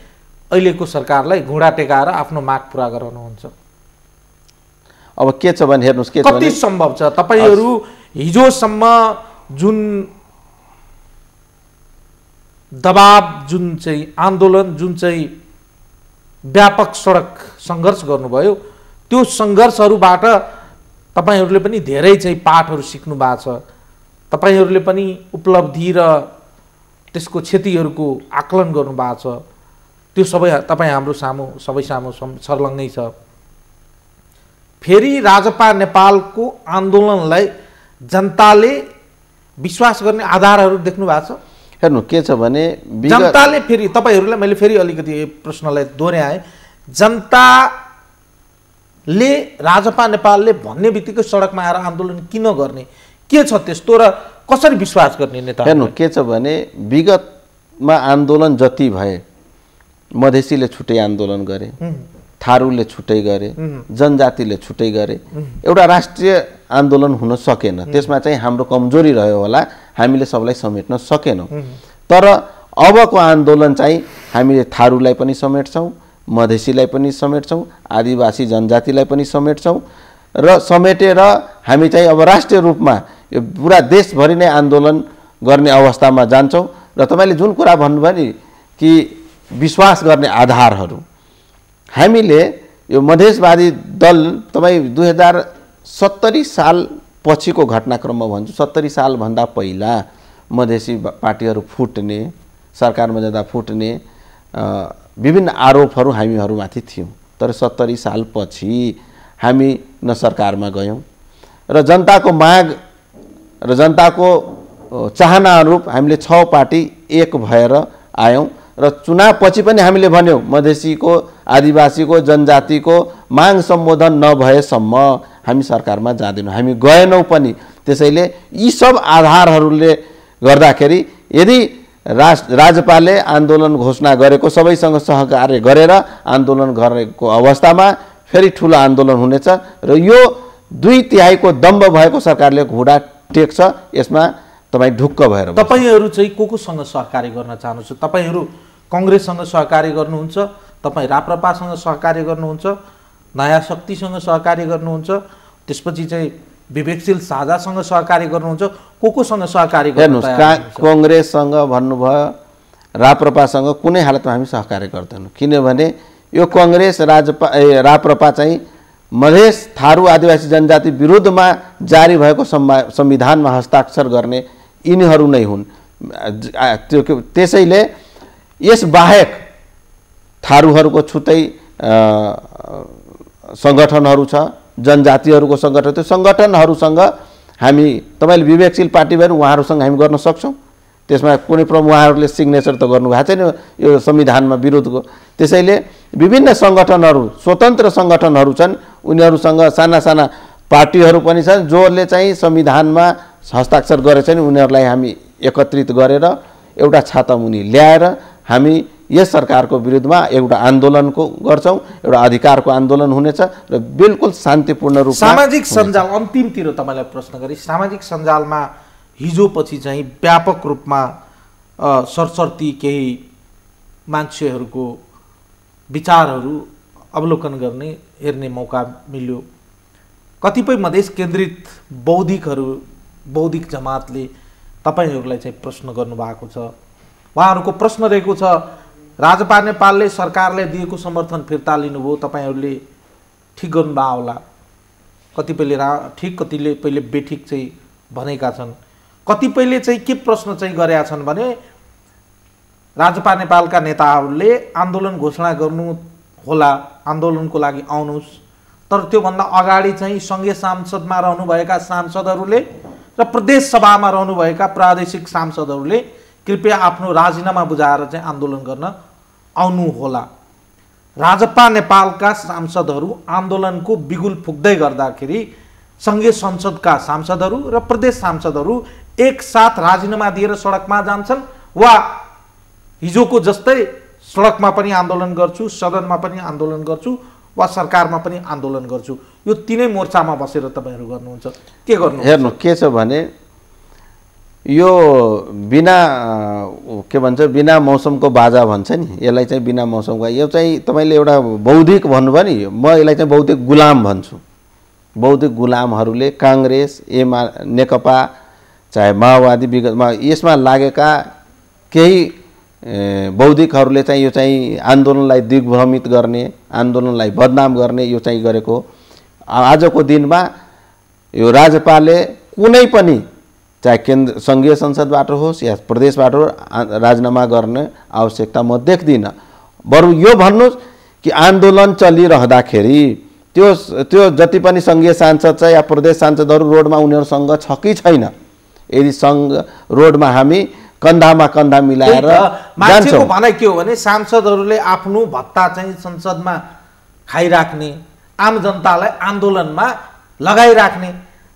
अहिलेको सरकारलाई घुँडा टेकाएर आफ्नो माग पुरा गराउनुहुन्छ। अब के छ भने हेर्नुहोस्, के छ भने कति सम्भव छ तपाईहरू हिजोसम्म जुन दबाब, जुन चाहिँ आन्दोलन, जुन चाहिँ व्यापक सडक सङ्घर्ष गर्नुभयो, त्यो सङ्घर्षहरूबाट तपाईहरूले पनि धेरै चाहिँ पाठहरू सिक्नु भएको छ। तपाईहरूले पनि उपलब्धि र त्यसको क्षतिहरूको आकलन गर्नु भएको छ। त्यो सबै तपाईँ हाम्रो सामु सबै सामु सर्लङ्गै छ। फेरि राजपा नेपालको आन्दोलनलाई जनताले विश्वास गर्ने आधारहरू देख्नु भएको छ? हेर्नु के छ भने जनताले फेरि तपाईँहरूलाई मैले फेरि अलिकति प्रश्नलाई दोहोऱ्याएँ, जनताले राजपा नेपालले भन्ने बित्तिकै सडकमा आएर आन्दोलन किन गर्ने, के छ त्यस्तो र कसरी विश्वास गर्ने नेता? हेर्नु के छ भने विगतमा आन्दोलन जति भए मधेसीले छुट्टै आन्दोलन गरे, थारूले छुट्टै गरे, जनजातिले छुट्टै गरे, एउटा राष्ट्रिय आन्दोलन हुन सकेन। त्यसमा चाहिँ हाम्रो कमजोरी रह्यो होला, हामीले सबलाई समेट्न सकेनौँ। तर अबको आन्दोलन चाहिँ हामीले थारूलाई पनि समेट्छौँ, मधेसीलाई पनि समेट्छौँ, आदिवासी जनजातिलाई पनि समेट्छौँ र समेटेर हामी चाहिँ अब राष्ट्रिय रूपमा यो पुरा देशभरि नै आन्दोलन गर्ने अवस्थामा जान्छौँ। र तपाईँले जुन कुरा भन्नुभयो नि कि विश्वास गर्ने आधारहरू, हामीले यो मधेसवादी दल तपाईँ 2070 साल पछिको घटनाक्रममा भन्छु, 70 सालभन्दा पहिला मधेसी पार्टीहरू फुट्ने, सरकारमा जाँदा फुट्ने विभिन्न आरोपहरू हामीहरूमाथि थियौँ। तर 70 सालपछि हामी न सरकारमा गयौँ र जनताको माग र जनताको चाहना अनुरूप हामीले 6 पार्टी एक भएर आयौँ र चुनावपछि पनि हामीले भन्यौँ मधेसीको, आदिवासीको, जनजातिको माग सम्बोधन नभएसम्म हामी सरकारमा जाँदैनौँ, हामी गएनौँ पनि। त्यसैले यी सब आधारहरूले गर्दाखेरि यदि राजपाले आन्दोलन घोषणा गरेको सबैसँग सहकार्य गरेर आन्दोलन गरेको अवस्थामा फेरि ठुलो आन्दोलन हुनेछ र यो 2/3 दम्ब भएको सरकारले घुँडा टेक्छ। यसमा तपाईँ ढुक्क भएर तपाईँहरू चाहिँ कोसँग सहकार्य गर्न चाहनुहुन्छ? तपाईँहरू कङ्ग्रेससँग सहकार्य गर्नुहुन्छ, तपाईँ राप्रपासँग सहकार्य गर्नुहुन्छ, नयाँ शक्तिसँग सहकार्य गर्नुहुन्छ, त्यसपछि चाहिँ विवेकशील साझासँग सहकार्य गर्नुहुन्छ, कोसँग सहकार्य गर्नुहुन्छ? कङ्ग्रेससँग भन्नुभयो, राप्रपासँग कुनै हालतमा हामी सहकार्य गर्दैनौँ। किनभने यो कङ्ग्रेस राप्रपा चाहिँ मधेस, थारू, आदिवासी जनजाति विरुद्धमा जारी भएको संविधानमा हस्ताक्षर गर्ने यिनीहरू नै हुन्। त्यसैले यसबाहेक थारूहरूको छुट्टै सङ्गठनहरू छ, जनजातिहरूको सङ्गठन, त्यो सङ्गठनहरूसँग हामी तपाईँले विवेकशील पार्टी भएर उहाँहरूसँग हामी गर्न सक्छौँ। त्यसमा कुनै प्रमुख उहाँहरूले सिग्नेचर त गर्नुभएको छैन यो संविधानमा विरोधको। त्यसैले विभिन्न सङ्गठनहरू, स्वतन्त्र सङ्गठनहरू छन्, उनीहरूसँग साना साना पार्टीहरू पनि छन् जसले चाहिँ संविधानमा हस्ताक्षर गरेछन्। उनीहरूलाई हामी एकत्रित गरेर एउटा छातामुनि ल्याएर हामी यस सरकारको विरुद्धमा एउटा आन्दोलनको गर्छौँ, एउटा अधिकारको आन्दोलन हुनेछ र बिल्कुल शान्तिपूर्ण रूपमा। सामाजिक सञ्जाल, अन्तिमतिर तपाईँलाई प्रश्न गरी, सामाजिक सञ्जालमा हिजो पछि चाहिँ व्यापक रूपमा सरसर्ती केही मान्छेहरूको विचारहरू अवलोकन गर्ने, हेर्ने मौका मिल्यो। कतिपय मधेस केन्द्रित बौद्धिक जमातले तपाईँहरूलाई चाहिँ प्रश्न गर्नुभएको छ। उहाँहरूको प्रश्न रहेको छ, राजपा नेपालले सरकारले दिएको समर्थन फिर्ता लिनुभयो, तपाईँहरूले ठिक गर्नुभयो होला। कतिपयले ठिक, कतिले पहिले बेठिक चाहिँ भनेका छन्। कतिपयले चाहिँ के प्रश्न चाहिँ गरेका छन् भने राजपा नेपालका नेताहरूले आन्दोलन घोषणा गर्नु होला, आन्दोलनको लागि आउनुहोस्, तर त्योभन्दा अगाडि चाहिँ सङ्घीय सांसदमा रहनुभएका सांसदहरूले र प्रदेश सभामा रहनुभएका प्रादेशिक सांसदहरूले कृपया आफ्नो राजीनामा बुझाएर चाहिँ आन्दोलन गर्न आउनु होला। राजपा नेपालका सांसदहरू आन्दोलनको बिगुल फुक्दै गर्दाखेरि सङ्घीय संसदका सांसदहरू र प्रदेश सांसदहरू एकसाथ राजीनामा दिएर सडकमा जान्छन् वा हिजोको जस्तै सडकमा पनि आन्दोलन गर्छु, सदनमा पनि आन्दोलन गर्छु वा सरकारमा पनि आन्दोलन गर्छु, यो तीनै मोर्चामा बसेर तपाईँहरू गर्नुहुन्छ, के गर्नु? हेर्नु के छ भने यो बिना के भन्छ बिना मौसमको बाजा भन्छ नि, यसलाई चाहिँ बिना मौसमको, यो चाहिँ तपाईँले एउटा बौद्धिक भन्नुभयो नि, म यसलाई चाहिँ बौद्धिक गुलाम भन्छु। बौद्धिक गुलामहरूले काङ्ग्रेस, नेकपा, चाहे माओवादी विगतमा यसमा लागेका केही बौद्धिकहरूले चाहिँ यो चाहिँ आन्दोलनलाई दिग्भ्रमित गर्ने, आन्दोलनलाई बदनाम गर्ने यो चाहिँ गरेको। आजको दिनमा यो राजपाले कुनै पनि चाहे केन्द्र सङ्घीय संसदबाट होस् या प्रदेशबाट होस् राजीनामा गर्ने आवश्यकता म देख्दिनँ। बरु यो भन्नुहोस् कि आन्दोलन चलिरहँदाखेरि त्यो त्यो जति पनि सङ्घीय सांसद छ या प्रदेश सांसदहरू रोडमा उनीहरूसँग छ कि छैन, यदि सङ्घ रोडमा हामी कन्धामा कन्धा मिलाएर मान्छेको भनाइ के हो भने सांसदहरूले आफ्नो भत्ता चाहिँ संसदमा खाइराख्ने, आम जनतालाई आन्दोलनमा लगाइराख्ने,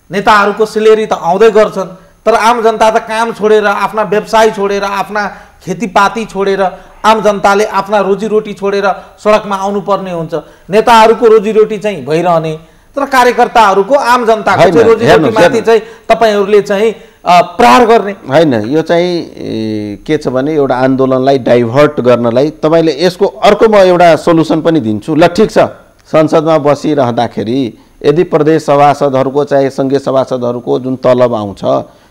नेताहरूको सिलेरी त आउँदै गर्छन् तर आम जनता त काम छोडेर, आफ्ना व्यवसाय छोडेर, आफ्ना खेतीपाती छोडेर, आम जनताले आफ्ना रोजीरोटी छोडेर सडकमा आउनुपर्ने हुन्छ। नेताहरूको रोजीरोटी चाहिँ भइरहने तर कार्यकर्ताहरूको, आम जनताको चाहिँ रोजीरोटीमाथि चाहिँ तपाईँहरूले चाहिँ प्रहार गर्ने होइन। यो चाहिँ के छ भने एउटा आन्दोलनलाई डाइभर्ट गर्नलाई तपाईँले यसको अर्को म एउटा सोलुसन पनि दिन्छु। ल ठिक छ, संसदमा बसिरहँदाखेरि यदि प्रदेश सभासदहरूको चाहे सङ्घीय सभासदहरूको जुन तलब आउँछ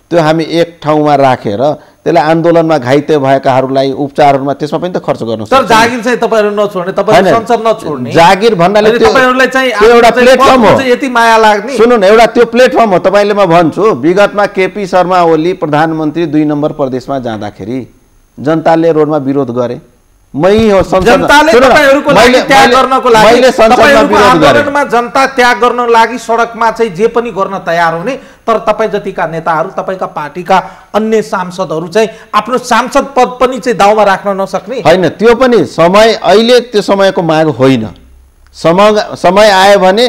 त्यो हामी एक ठाउँमा राखेर त्यसलाई आन्दोलनमा घाइते भएकाहरूलाई उपचारहरूमा त्यसमा पनि त खर्च गर्नु सक्छ। तर जागिर चाहिँ तपाईँहरू नछोड्ने, तपाईँहरू संसद नछोड्ने, जागिर भन्नाले तपाईँहरूलाई चाहिँ एउटा प्लेटफर्म हो। यति माया लाग्ने, सुन्नु न, एउटा त्यो प्लेटफर्म हो। तपाईँले म भन्छु, विगतमा केपी शर्मा ओली प्रधानमन्त्री 2 नम्बर प्रदेशमा जाँदाखेरि जनताले रोडमा विरोध गरे। मै हो जनताले तपाईहरुको लागि त्याग गर्नको लागि, तपाईहरुको आन्दोलनमा जनता त्याग गर्न लागि सडकमा चाहिँ जे पनि गर्न तयार हुने, तर तपाई जतिका नेताहरू, तपाईका पार्टीका अन्य सांसदहरू चाहिँ आफ्नो सांसद पद पनि चाहिँ दाउमा राख्न नसक्ने हैन। त्यो पनि समय, अहिले त्यो समयको माग होइन। समय आयो भने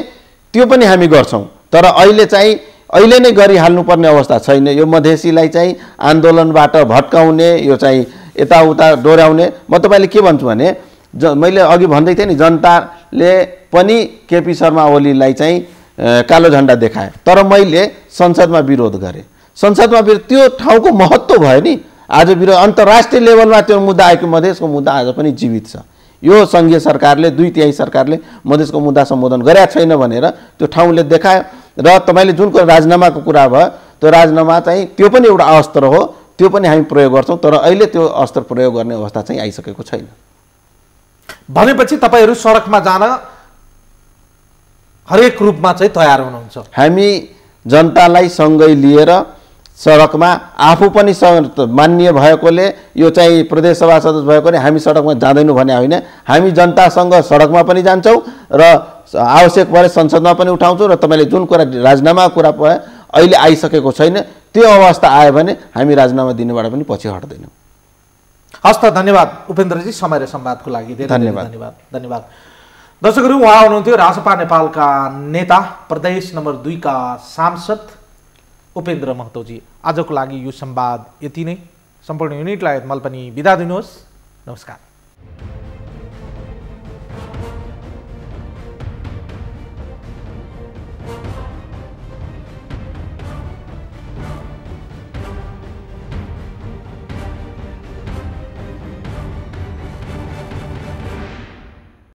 त्यो पनि हामी गर्छौं, तर अहिले चाहिँ अहिले नै गरिहाल्नुपर्ने अवस्था छैन। यो मधेसीलाई चाहिँ आन्दोलनबाट भट्काउने, यो चाहिँ यताउता डोर्याउने। म तपाईले के भन्छु भने मैले अघि भन्दै थिएँ नि, जनताले पनि केपी शर्मा ओलीलाई चाहिँ कालो झण्डा देखाए, तर मैले संसदमा विरोध गरेँ। संसदमा त्यो ठाउँको महत्त्व भयो नि। आज विरोध अन्तर्राष्ट्रिय लेभलमा त्यो मुद्दा आएको, मधेसको मुद्दा आज पनि जीवित छ। यो सङ्घीय सरकारले, 2/3 सरकारले मधेसको मुद्दा सम्बोधन गरेका छैन भनेर त्यो ठाउँले देखायो। र तपाईँले जुन राजीनामाको कुरा भयो, त्यो राजीनामा चाहिँ त्यो पनि एउटा अस्त्र हो, त्यो पनि हामी प्रयोग गर्छौं, तर अहिले त्यो अस्त्र प्रयोग गर्ने अवस्था चाहिँ आइसकेको छैन। भनेपछि तपाईहरु सडकमा जान हरेक रूपमा चाहिँ तयार हुनुहुन्छ। हामी जनतालाई सँगै लिएर सडकमा, आफू पनि मान्य भएकोले, यो चाहिँ प्रदेश सभा सदस्य भएकोले हामी सडकमा जाँदैनौँ भने होइन, हामी जनतासँग सडकमा पनि जान्छौँ र आवश्यक परे संसदमा पनि उठाउँछौँ। र तपाईँले जुन कुरा राजीनामाको कुरा भयो, अहिले आइसकेको छैन, त्यो अवस्था आयो भने हामी राजीनामा दिनेबाट पनि पछि हट्दैनौँ। हस्त, धन्यवाद उपेन्द्रजी, समय र संवादको लागि धेरै धन्यवाद। धन्यवाद। दर्शकहरू, उहाँ हुनुहुन्थ्यो रासपा नेपालका नेता, प्रदेश नम्बर 2 का सांसद उपेन्द्र महतोजी। आजको लागि यो संवाद यति नै। सम्पूर्ण युनिटलाई मैले पनि बिदा दिनुहोस्। नमस्कार।